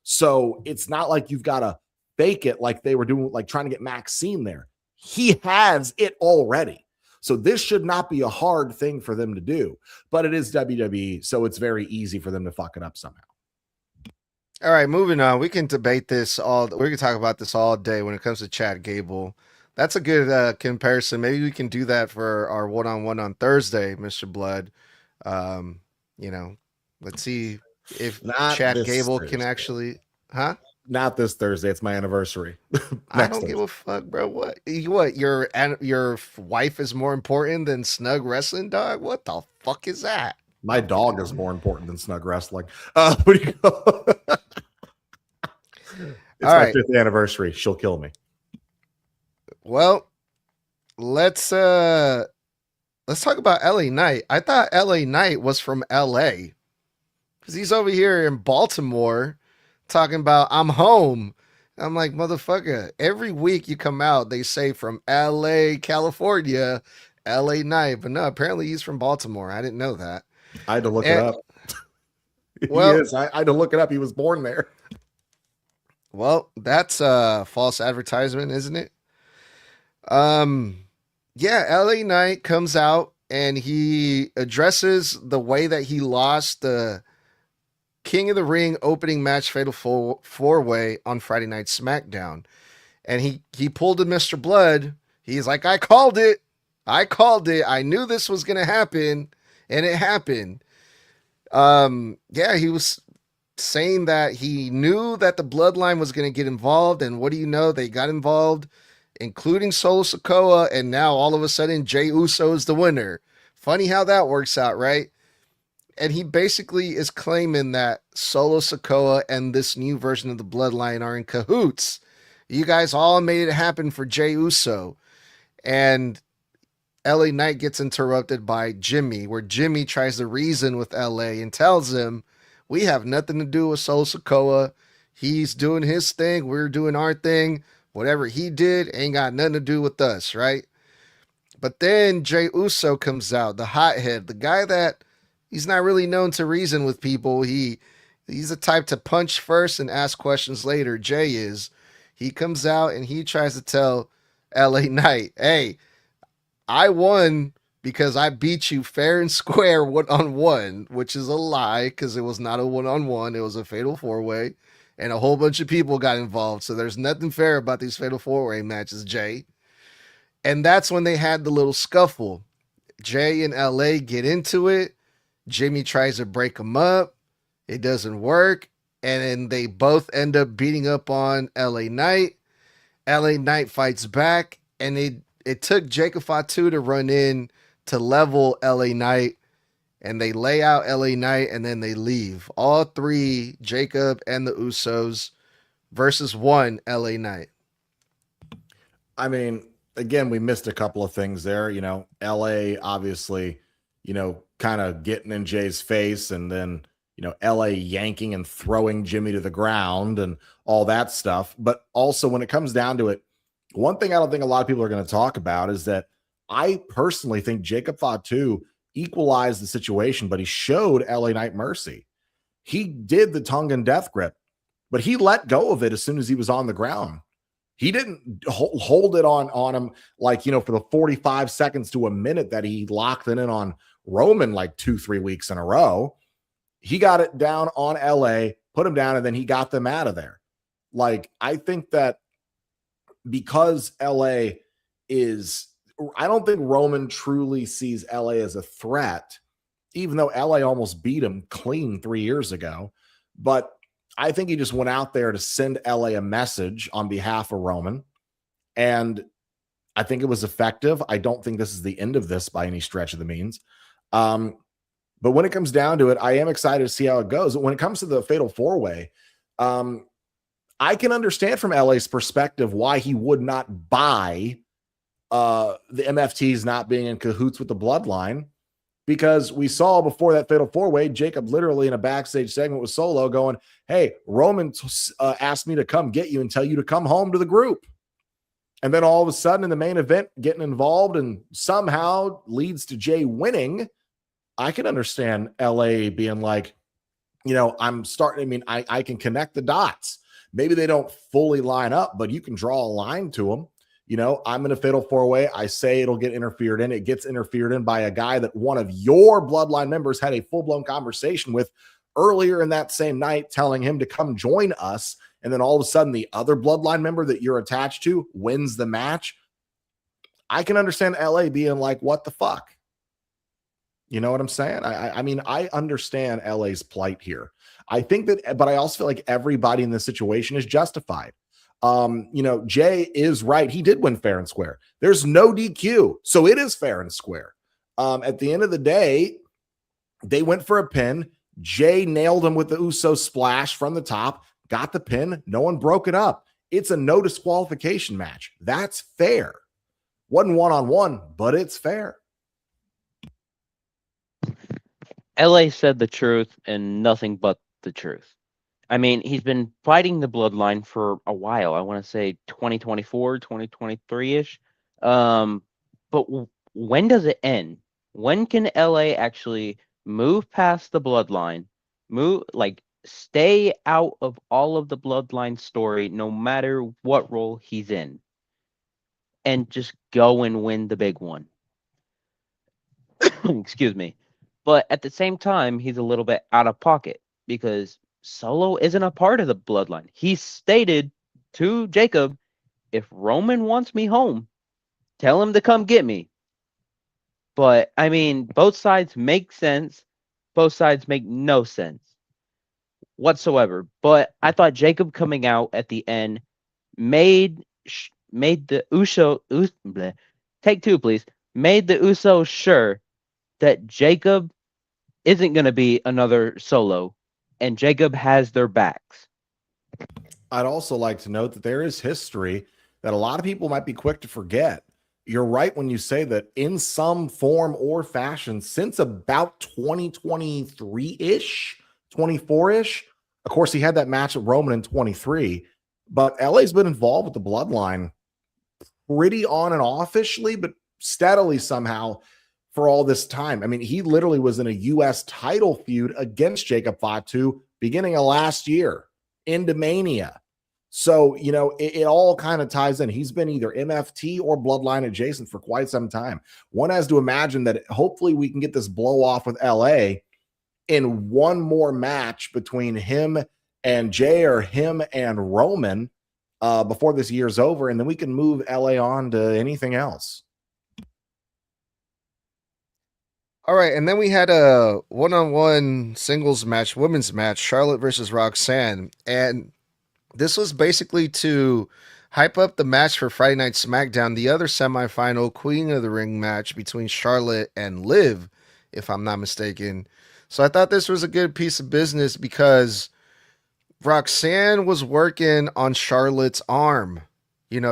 So it's not like you've got to fake it like they were doing, like trying to get Maxine there. He has it already. So this should not be a hard thing for them to do, but it is WWE, so it's very easy for them to fuck it up somehow.
All right, moving on. We can debate this all. We can talk about this all day when it comes to Chad Gable. That's a good comparison. Maybe we can do that for our one-on-one on Thursday, Mr. Blood. Um, let's see if
Not
Chad
this
Gable
Thursday.
can actually, huh?
Not this Thursday. It's my anniversary.
I don't give a fuck, bro. What? Your wife is more important than Snug Wrestling, dog? What the fuck is that?
My dog is more important than Snug Wrestling. What do you go? It's
All
my
right.
5th anniversary. She'll kill me.
Well, let's talk about LA Knight. I thought LA Knight was from LA because he's over here in Baltimore talking about I'm home. I'm like, motherfucker, every week you come out, they say from LA, California, LA Knight. But no, apparently he's from Baltimore. I didn't know that.
I had to look it up.
Well,
he is. I had to look it up. He was born there.
Well, that's false advertisement, isn't it? Yeah, LA Knight comes out and he addresses the way that he lost the King of the Ring opening match fatal four-way on Friday Night SmackDown. And he pulled a Mr. Blood. He's like, I called it. I knew this was going to happen, and it happened. Yeah, he was saying that he knew that the bloodline was going to get involved, and what do you know? They got involved, including Solo Sikoa, and now all of a sudden Jey Uso is the winner. Funny how that works out, right? And he basically is claiming that Solo Sikoa and this new version of the bloodline are in cahoots. You guys all made it happen for Jey Uso. And LA Knight gets interrupted by Jimmy, where Jimmy tries to reason with LA and tells him, we have nothing to do with Solo Sikoa. He's doing his thing. We're doing our thing. Whatever he did ain't got nothing to do with us, right? But then Jey Uso comes out, the hothead, the guy that he's not really known to reason with people. He's the type to punch first and ask questions later. Jay is. He comes out and he tries to tell LA Knight, hey, I won because I beat you fair and square one-on-one, which is a lie because it was not a one-on-one. It was a fatal four-way, and a whole bunch of people got involved. So there's nothing fair about these fatal four-way matches, Jay. And that's when they had the little scuffle. Jay and LA get into it. Jimmy tries to break them up. It doesn't work. And then they both end up beating up on LA Knight. LA Knight fights back. And it took Jacob Fatu to run in to level LA Knight. And they lay out LA Knight and then they leave. All three, Jacob and the Usos versus one LA Knight.
I mean, again, we missed a couple of things there. LA obviously, kind of getting in Jay's face and then, LA yanking and throwing Jimmy to the ground and all that stuff. But also, when it comes down to it, one thing I don't think a lot of people are going to talk about is that I personally think Jacob Fatu equalized the situation, but he showed LA Knight mercy. He did the tongue and death grip, but he let go of it as soon as he was on the ground. He didn't hold it on him for the 45 seconds to a minute that he locked it in on Roman 2-3 weeks in a row. He got it down on LA, put him down, and then he got them out of there. I think that because LA is, I don't think Roman truly sees LA as a threat, even though LA almost beat him clean 3 years ago. But I think he just went out there to send LA a message on behalf of Roman. And I think it was effective. I don't think this is the end of this by any stretch of the means. But when it comes down to it, I am excited to see how it goes. When it comes to the Fatal 4-Way, I can understand from LA's perspective why he would not buy the MFTs not being in cahoots with the Bloodline, because we saw before that Fatal 4-Way, Jacob literally in a backstage segment with Solo going, hey, Roman asked me to come get you and tell you to come home to the group. And then all of a sudden in the main event, getting involved and somehow leads to Jay winning. I can understand LA being like, I'm starting. I mean, I can connect the dots. Maybe they don't fully line up, but you can draw a line to them. I'm in a Fatal 4-Way. I say it'll get interfered in. It gets interfered in by a guy that one of your Bloodline members had a full-blown conversation with earlier in that same night, telling him to come join us. And then all of a sudden, the other Bloodline member that you're attached to wins the match. I can understand LA being like, what the fuck? You know what I'm saying? I mean, I understand LA's plight here. I think that, but I also feel like everybody in this situation is justified. Jay is right. He did win fair and square. There's no DQ, so it is fair and square. At the end of the day, they went for a pin. Jay nailed him with the Uso splash from the top, got the pin. No one broke it up. It's a no disqualification match. That's fair. Wasn't one-on-one, but it's fair.
LA said the truth and nothing but the truth. I mean, he's been fighting the Bloodline for a while. I want to say 2024, 2023-ish. But when does it end? When can LA actually move past the Bloodline, stay out of all of the Bloodline story, no matter what role he's in, and just go and win the big one? Excuse me. But at the same time, he's a little bit out of pocket because Solo isn't a part of the Bloodline. He stated to Jacob, if Roman wants me home, tell him to come get me. But, I mean, both sides make sense. Both sides make no sense whatsoever. But I thought Jacob coming out at the end made the Uso... Take two, please. Made the Uso sure that Jacob isn't going to be another Solo, and Jacob has their backs.
I'd also like to note that there is history that a lot of people might be quick to forget. You're right when you say that in some form or fashion, since about 2023-ish, 24-ish, of course, he had that match with Roman in 23, but LA's been involved with the Bloodline pretty on and offishly, but steadily somehow for all this time. I mean, he literally was in a U.S. title feud against Jacob Fatu beginning of last year into Mania. So, it all kind of ties in. He's been either MFT or Bloodline adjacent for quite some time. One has to imagine that hopefully we can get this blow off with LA in one more match between him and Jay or him and Roman before this year's over, and then we can move LA on to anything else.
All right, and then we had a one-on-one singles match, women's match, Charlotte versus Roxanne, and this was basically to hype up the match for Friday Night SmackDown, the other semifinal Queen of the Ring match between Charlotte and Liv, if I'm not mistaken. So I thought this was a good piece of business because Roxanne was working on Charlotte's arm.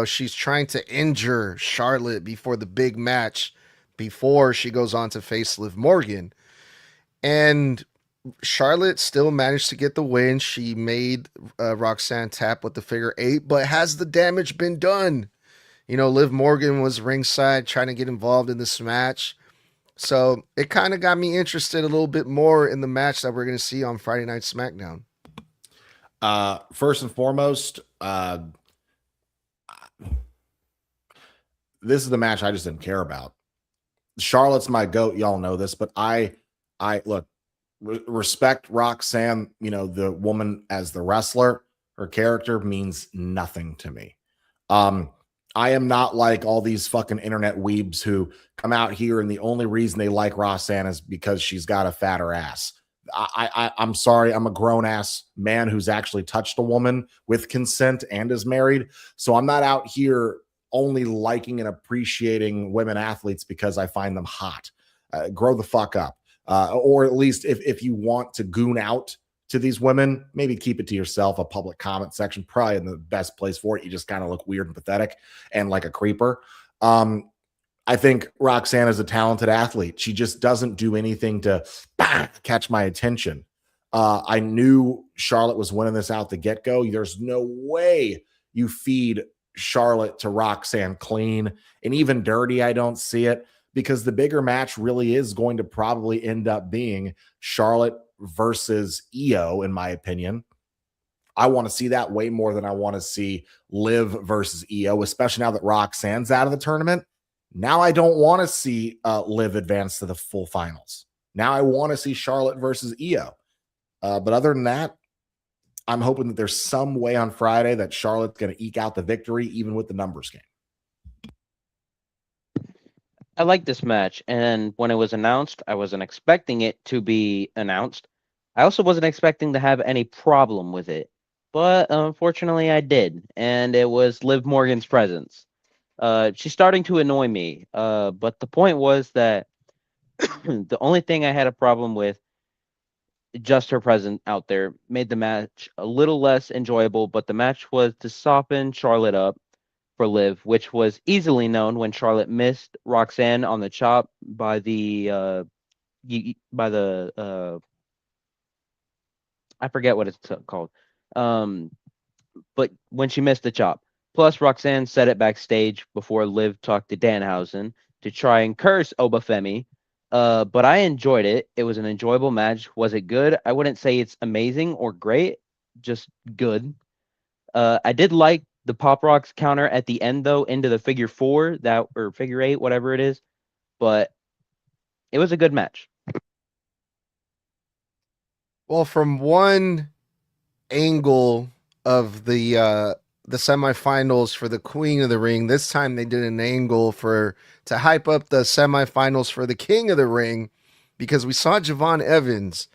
She's trying to injure Charlotte before the big match, before she goes on to face Liv Morgan. And Charlotte still managed to get the win. She made Roxanne tap with the figure eight, but has the damage been done? Liv Morgan was ringside trying to get involved in this match. So it kind of got me interested a little bit more in the match that we're going to see on Friday Night SmackDown.
First and foremost, this is the match I just didn't care about. Charlotte's my goat. Y'all know this, but I look, respect Roxanne, the woman as the wrestler. Her character means nothing to me. I am not like all these fucking internet weebs who come out here and the only reason they like Roxanne is because she's got a fatter ass. I'm sorry. I'm a grown ass man who's actually touched a woman with consent and is married. So I'm not out here only liking and appreciating women athletes because I find them hot. Grow the fuck up. Or at least if you want to goon out to these women, maybe keep it to yourself. A public comment section, probably in the best place for it. You just kind of look weird and pathetic and like a creeper. I think Roxanne is a talented athlete. She just doesn't do anything to catch my attention. I knew Charlotte was winning this out the get-go. There's no way you feed Charlotte to Roxanne clean and even dirty. I don't see it, because the bigger match really is going to probably end up being Charlotte versus IYO, in my opinion. I want to see that way more than I want to see Liv versus IYO, especially now that Roxanne's out of the tournament. Now I don't want to see Liv advance to the full finals. Now I want to see Charlotte versus IYO. But other than that, I'm hoping that there's some way on Friday that Charlotte's going to eke out the victory, even with the numbers game.
I like this match, and when it was announced, I wasn't expecting it to be announced. I also wasn't expecting to have any problem with it, but unfortunately I did, and it was Liv Morgan's presence. She's starting to annoy me, but the point was that the only thing I had a problem with, just her presence out there, made the match a little less enjoyable, but the match was to soften Charlotte up for Liv, which was easily known when Charlotte missed Roxanne on the chop by the I forget what it's called. But when she missed the chop. Plus, Roxanne said it backstage before Liv talked to Danhausen to try and curse Oba Femi. But I enjoyed it. It was an enjoyable match. Was it good? I wouldn't say it's amazing or great, just good. I did like the Pop Rocks counter at the end, though, into the figure four, or figure eight, whatever it is. But it was a good match.
Well, from one angle of the semifinals for the Queen of the Ring, this time they did an angle to hype up the semifinals for the King of the Ring, because we saw Javon Evans.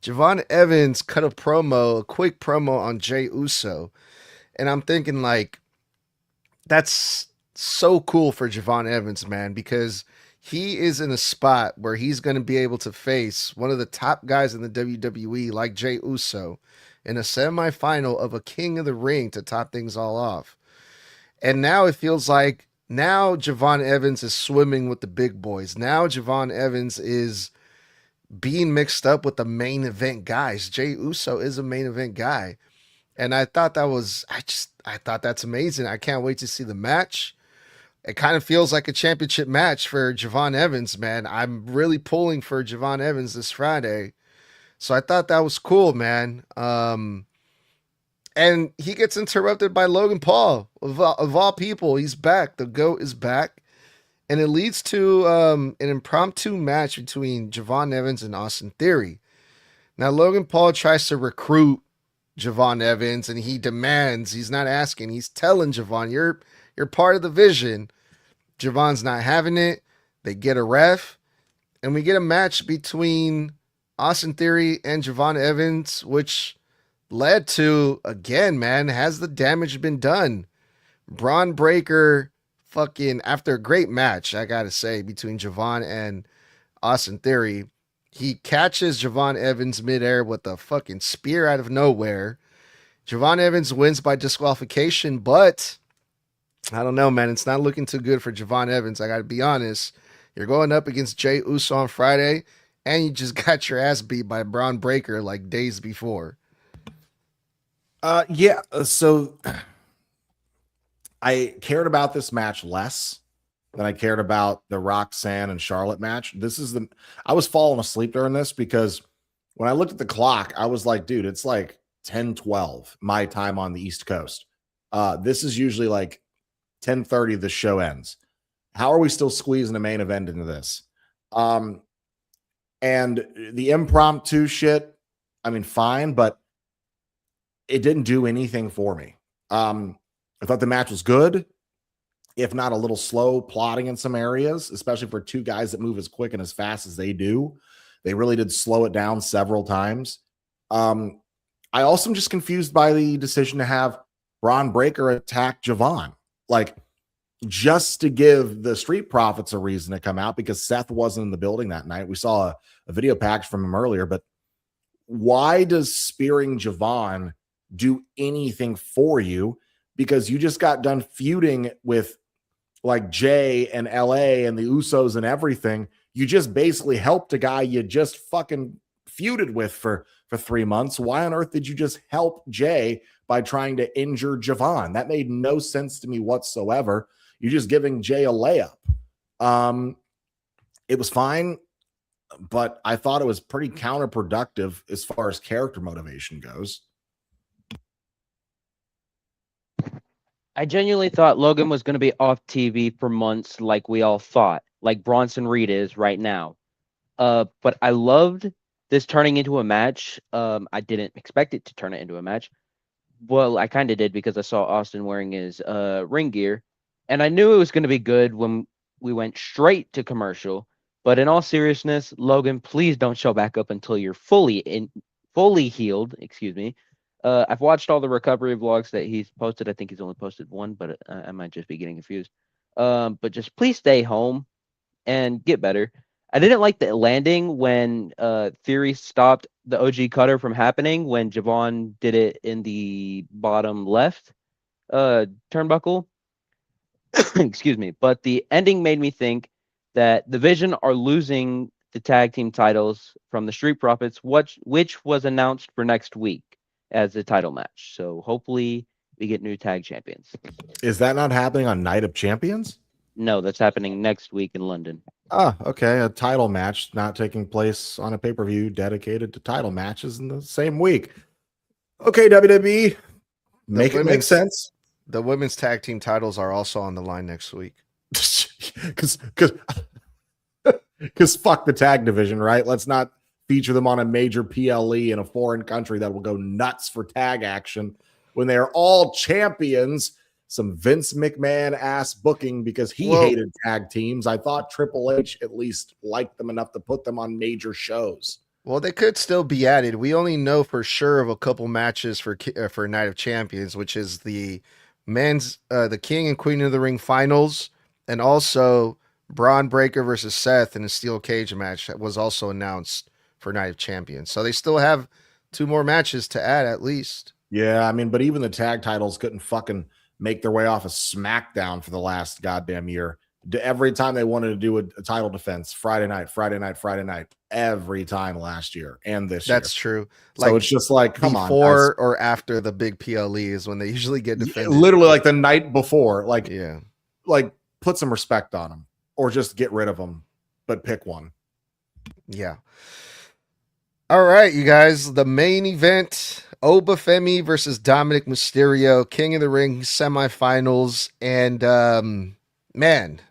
Javon Evans cut a quick promo on Jey Uso. And I'm thinking, like, that's so cool for Javon Evans, man, because he is in a spot where he's going to be able to face one of the top guys in the WWE, like Jey Uso, in a semifinal of a King of the Ring to top things all off. And now it feels like Javon Evans is swimming with the big boys. Now Javon Evans is being mixed up with the main event guys. Jey Uso is a main event guy. And I thought that's amazing. I can't wait to see the match. It kind of feels like a championship match for Javon Evans, man. I'm really pulling for Javon Evans this Friday. So I thought that was cool, man. And he gets interrupted by Logan Paul. Of all people, he's back. The GOAT is back. And it leads to an impromptu match between Javon Evans and Austin Theory. Now, Logan Paul tries to recruit Javon Evans, and he demands, he's not asking, he's telling Javon, you're part of the vision. Javon's not having it. They get a ref, and we get a match between Austin Theory and Javon Evans, which led to, again, man, has the damage been done? Braun Breaker, fucking, after a great match, I gotta say, between Javon and Austin Theory, he catches Javon Evans midair with a fucking spear out of nowhere. Javon Evans wins by disqualification, but I don't know, man. It's not looking too good for Javon Evans. I got to be honest. You're going up against Jey Uso on Friday, and you just got your ass beat by Braun Breaker like days before.
Yeah. So I cared about this match less than I cared about the Roxanne and Charlotte match. I was falling asleep during this because when I looked at the clock, I was like, dude, it's like 10:12 my time on the East Coast. This is usually like 10:30 the show ends. How are we still squeezing a main event into this? And the impromptu shit, I mean, fine, but it didn't do anything for me. I thought the match was good, if not a little slow plotting in some areas, especially for two guys that move as quick and as fast as they do. They really did slow it down several times. I also am just confused by the decision to have Braun Breaker attack Javon, like just to give the Street Profits a reason to come out because Seth wasn't in the building that night. We saw a video package from him earlier, but why does spearing Javon do anything for you? Because you just got done feuding with like Jay and LA and the Usos and everything. You just basically helped a guy you just fucking feuded with for 3 months. Why on earth did you just help Jay by trying to injure Javon? That made no sense to me whatsoever. You're just giving Jay a layup. It was fine, but I thought it was pretty counterproductive as far as character motivation goes.
I genuinely thought Logan was going to be off TV for months, like we all thought, like Bronson Reed is right now. But I loved this turning into a match. I didn't expect it to turn it into a match. Well, I kind of did because I saw Austin wearing his ring gear, and I knew it was going to be good when we went straight to commercial. But in all seriousness, Logan, please don't show back up until you're fully healed. Excuse me. I've watched all the recovery vlogs that he's posted. I think he's only posted one, but I might just be getting confused. But just please stay home and get better. I didn't like the landing when Theory stopped the OG cutter from happening when Javon did it in the bottom left turnbuckle. Excuse me. But the ending made me think that the Vision are losing the tag team titles from the Street Profits, which was announced for next week as a title match. So hopefully we get new tag champions.
Is that not happening on Night of Champions?
No, that's happening next week in London.
Ah, okay. A title match not taking place on a pay-per-view dedicated to title matches in the same week. Okay, WWE. Make it make sense.
The women's tag team titles are also on the line next week.
Because fuck the tag division, right? Let's not feature them on a major PLE in a foreign country that will go nuts for tag action when they are all champions. Some Vince McMahon ass booking because he hated tag teams. I thought Triple H at least liked them enough to put them on major shows.
Well, they could still be added. We only know for sure of a couple matches for Night of Champions, which is the men's the King and Queen of the Ring finals, and also Braun Breaker versus Seth in a steel cage match that was also announced for Night of Champions. So they still have 2 more matches to add at least.
Yeah, I mean, but even the tag titles couldn't fucking make their way off of SmackDown for the last goddamn year. Every time they wanted to do a title defense, Friday night, every time last year and this year.
That's true.
So it's just like, come on.
Before or after the big PLE is when they usually get defended.
Literally like the night before. Like,
yeah.
Like, put some respect on them or just get rid of them, but pick one.
Yeah. All right, you guys. The main event, Oba Femi versus Dominik Mysterio, King of the Ring semifinals. And man,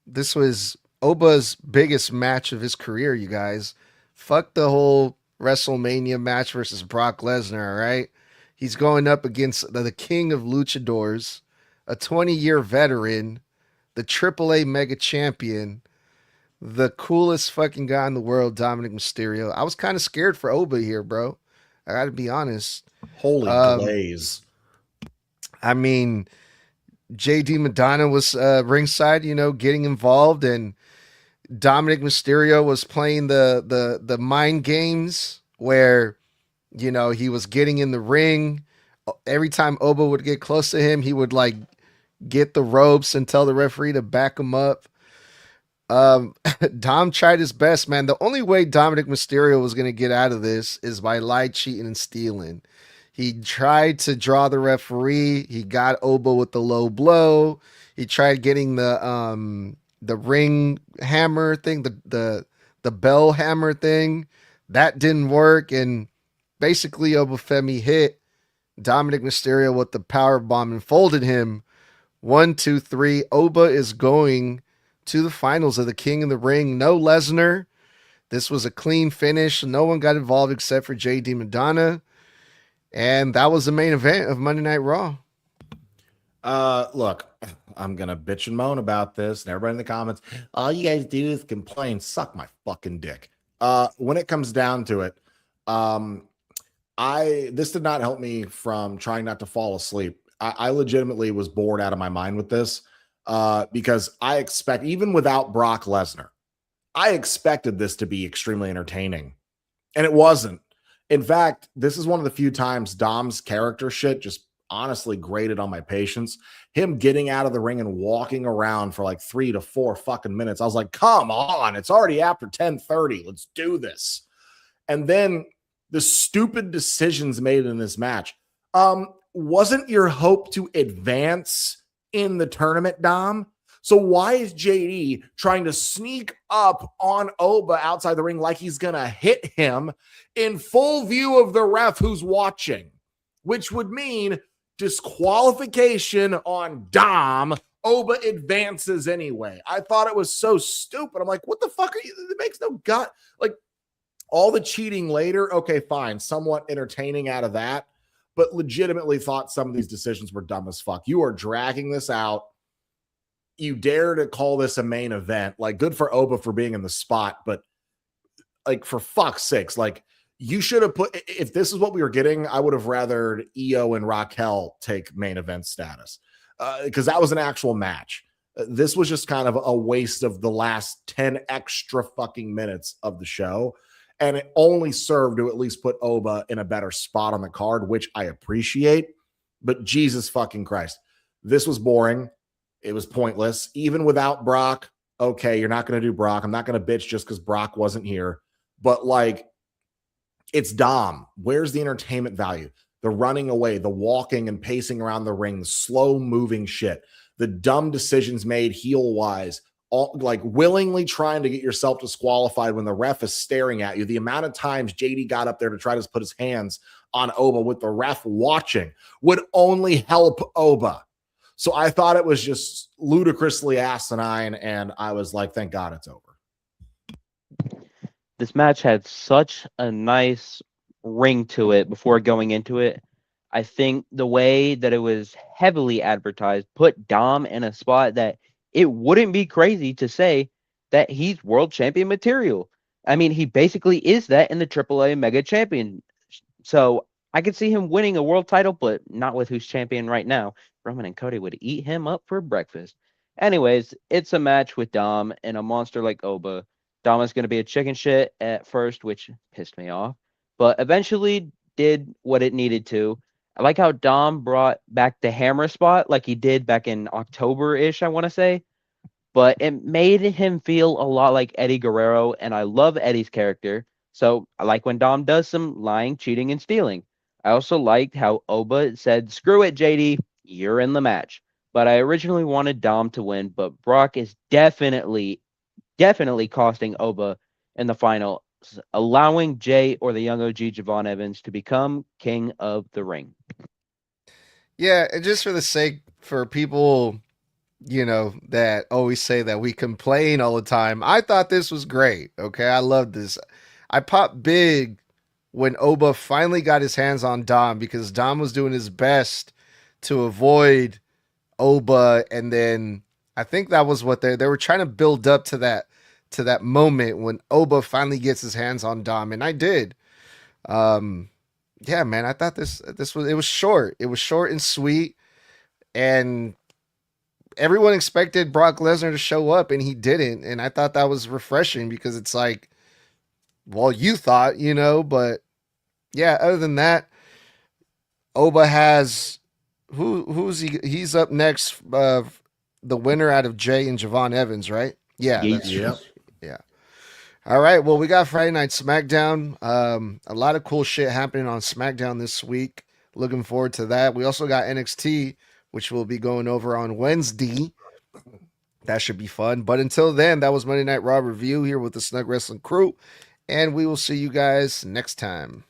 this was Oba's biggest match of his career, you guys. Fuck the whole WrestleMania match versus Brock Lesnar, all right? He's going up against the king of luchadors, a 20-year veteran, the AAA mega champion, the coolest fucking guy in the world, Dominik Mysterio. I was kind of scared for Oba here, bro. I got to be honest.
Holy blaze.
I mean, JD Madonna was ringside, you know, getting involved, and Dominik Mysterio was playing the mind games where, you know, he was getting in the ring. Every time Oba would get close to him, he would like get the ropes and tell the referee to back him up. Um, Dom tried his best, man. The only way Dominik Mysterio was going to get out of this is by lie, cheating, and stealing. He tried to draw the referee. He got Oba with the low blow. He tried getting the ring hammer thing, the bell hammer thing. That didn't work, and basically Oba Femi hit Dominik Mysterio with the power bomb and folded him. 1, 2, 3. Oba is going to the finals of the King of the Ring. No Lesnar. This was a clean finish. No one got involved except for JD Madonna. And that was the main event of Monday Night Raw.
Look, I'm gonna bitch and moan about this, and everybody in the comments, all you guys do is complain. Suck my fucking dick. When it comes down to it, this did not help me from trying not to fall asleep. I legitimately was bored out of my mind with this, because I expect, even without Brock Lesnar, I expected this to be extremely entertaining, and it wasn't. In fact, this is one of the few times Dom's character shit just honestly grated on my patience. Him getting out of the ring and walking around for like 3 to 4 fucking minutes. I was like, come on, it's already after 10:30. Let's do this. And then the stupid decisions made in this match. Wasn't your hope to advance in the tournament, Dom? So why is JD trying to sneak up on Oba outside the ring like he's going to hit him in full view of the ref who's watching, which would mean disqualification on Dom. Oba advances anyway. I thought it was so stupid. I'm like, what the fuck are you? It makes no gut. Like, all the cheating later, okay, fine, somewhat entertaining out of that, but legitimately thought some of these decisions were dumb as fuck. You are dragging this out. You dare to call this a main event. Like, good for Oba for being in the spot, but like, for fuck's sakes, like, you should have put, if this is what we were getting, I would have rather IYO and Raquel take main event status, because that was an actual match. This was just kind of a waste of the last 10 extra fucking minutes of the show. And it only served to at least put Oba in a better spot on the card, which I appreciate. But Jesus fucking Christ, this was boring. It was pointless. Even without Brock, okay, you're not going to do Brock. I'm not going to bitch just because Brock wasn't here. But like, it's Dom. Where's the entertainment value? The running away, the walking and pacing around the ring, the slow moving shit, the dumb decisions made heel wise, all like willingly trying to get yourself disqualified when the ref is staring at you. The amount of times JD got up there to try to put his hands on Oba with the ref watching would only help Oba. So I thought it was just ludicrously asinine, and I was like, thank God it's over.
This match had such a nice ring to it before going into it. I think the way that it was heavily advertised put Dom in a spot that it wouldn't be crazy to say that he's world champion material. I mean, he basically is that in the AAA Mega Champion. So I could see him winning a world title, but not with who's champion right now. Roman and Cody would eat him up for breakfast. Anyways, it's a match with Dom and a monster like Oba. Dom is going to be a chicken shit at first, which pissed me off, but eventually did what it needed to. I like how Dom brought back the hammer spot like he did back in October-ish, I want to say. But it made him feel a lot like Eddie Guerrero, and I love Eddie's character. So I like when Dom does some lying, cheating, and stealing. I also liked how Oba said, screw it, JD, you're in the match. But I originally wanted Dom to win, but Brock is definitely costing Oba in the final, allowing Jay or the young OG Javon Evans to become king of the ring.
Yeah, and just for the sake for people, that always say that we complain all the time, I thought this was great. Okay, I love this. I popped big when Oba finally got his hands on Dom because Dom was doing his best to avoid Oba, and then I think that was what they were trying to build up to that moment when Oba finally gets his hands on Dom, and I did. Yeah, man, I thought this was, it was short. It was short and sweet, and everyone expected Brock Lesnar to show up, and he didn't. And I thought that was refreshing because it's like, well, you thought, but yeah. Other than that, Oba has who's he? He's up next. The winner out of Jay and Javon Evans, right? Yeah, that's
Yeet.
true. Yeah. All right. Well, we got Friday Night SmackDown. A lot of cool shit happening on SmackDown this week. Looking forward to that. We also got NXT, which we'll be going over on Wednesday. That should be fun. But until then, that was Monday Night Raw review here with the Snug Wrestling crew. And we will see you guys next time.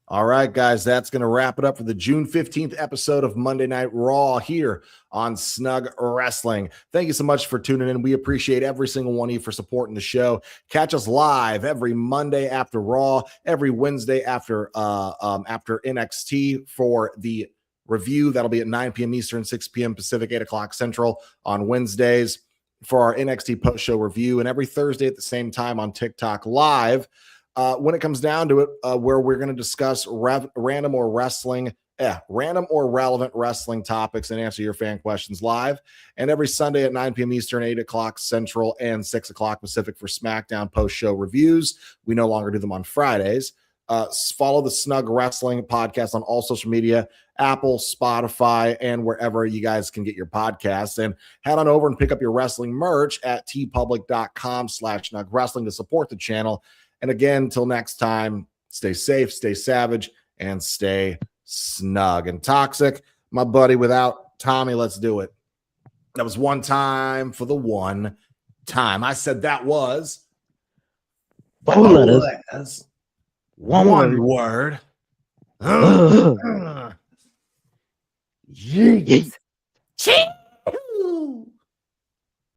All right, guys, that's going to wrap it up for the June 15th episode of Monday Night Raw here on Snug Wrestling. Thank you so much for tuning in. We appreciate every single one of you for supporting the show. Catch us live every Monday after Raw, every Wednesday after NXT for the review. That'll be at 9 p.m. Eastern, 6 p.m. Pacific, 8 o'clock Central on Wednesdays for our NXT post-show review, and every Thursday at the same time on TikTok Live. When it comes down to it, where we're going to discuss random or relevant wrestling topics and answer your fan questions live. And every Sunday at 9 p.m. Eastern, 8 o'clock Central, and 6 o'clock Pacific for SmackDown post-show reviews. We no longer do them on Fridays. Follow the Snug Wrestling podcast on all social media, Apple, Spotify, and wherever you guys can get your podcasts. And head on over and pick up your wrestling merch at tpublic.com/Snug Wrestling to support the channel. And again, until next time, stay safe, stay savage, and stay snug and toxic. My buddy, without Tommy, let's do it. That was one time for the one time. I said that was
Four letters. One
word.
Yeet.
Ching.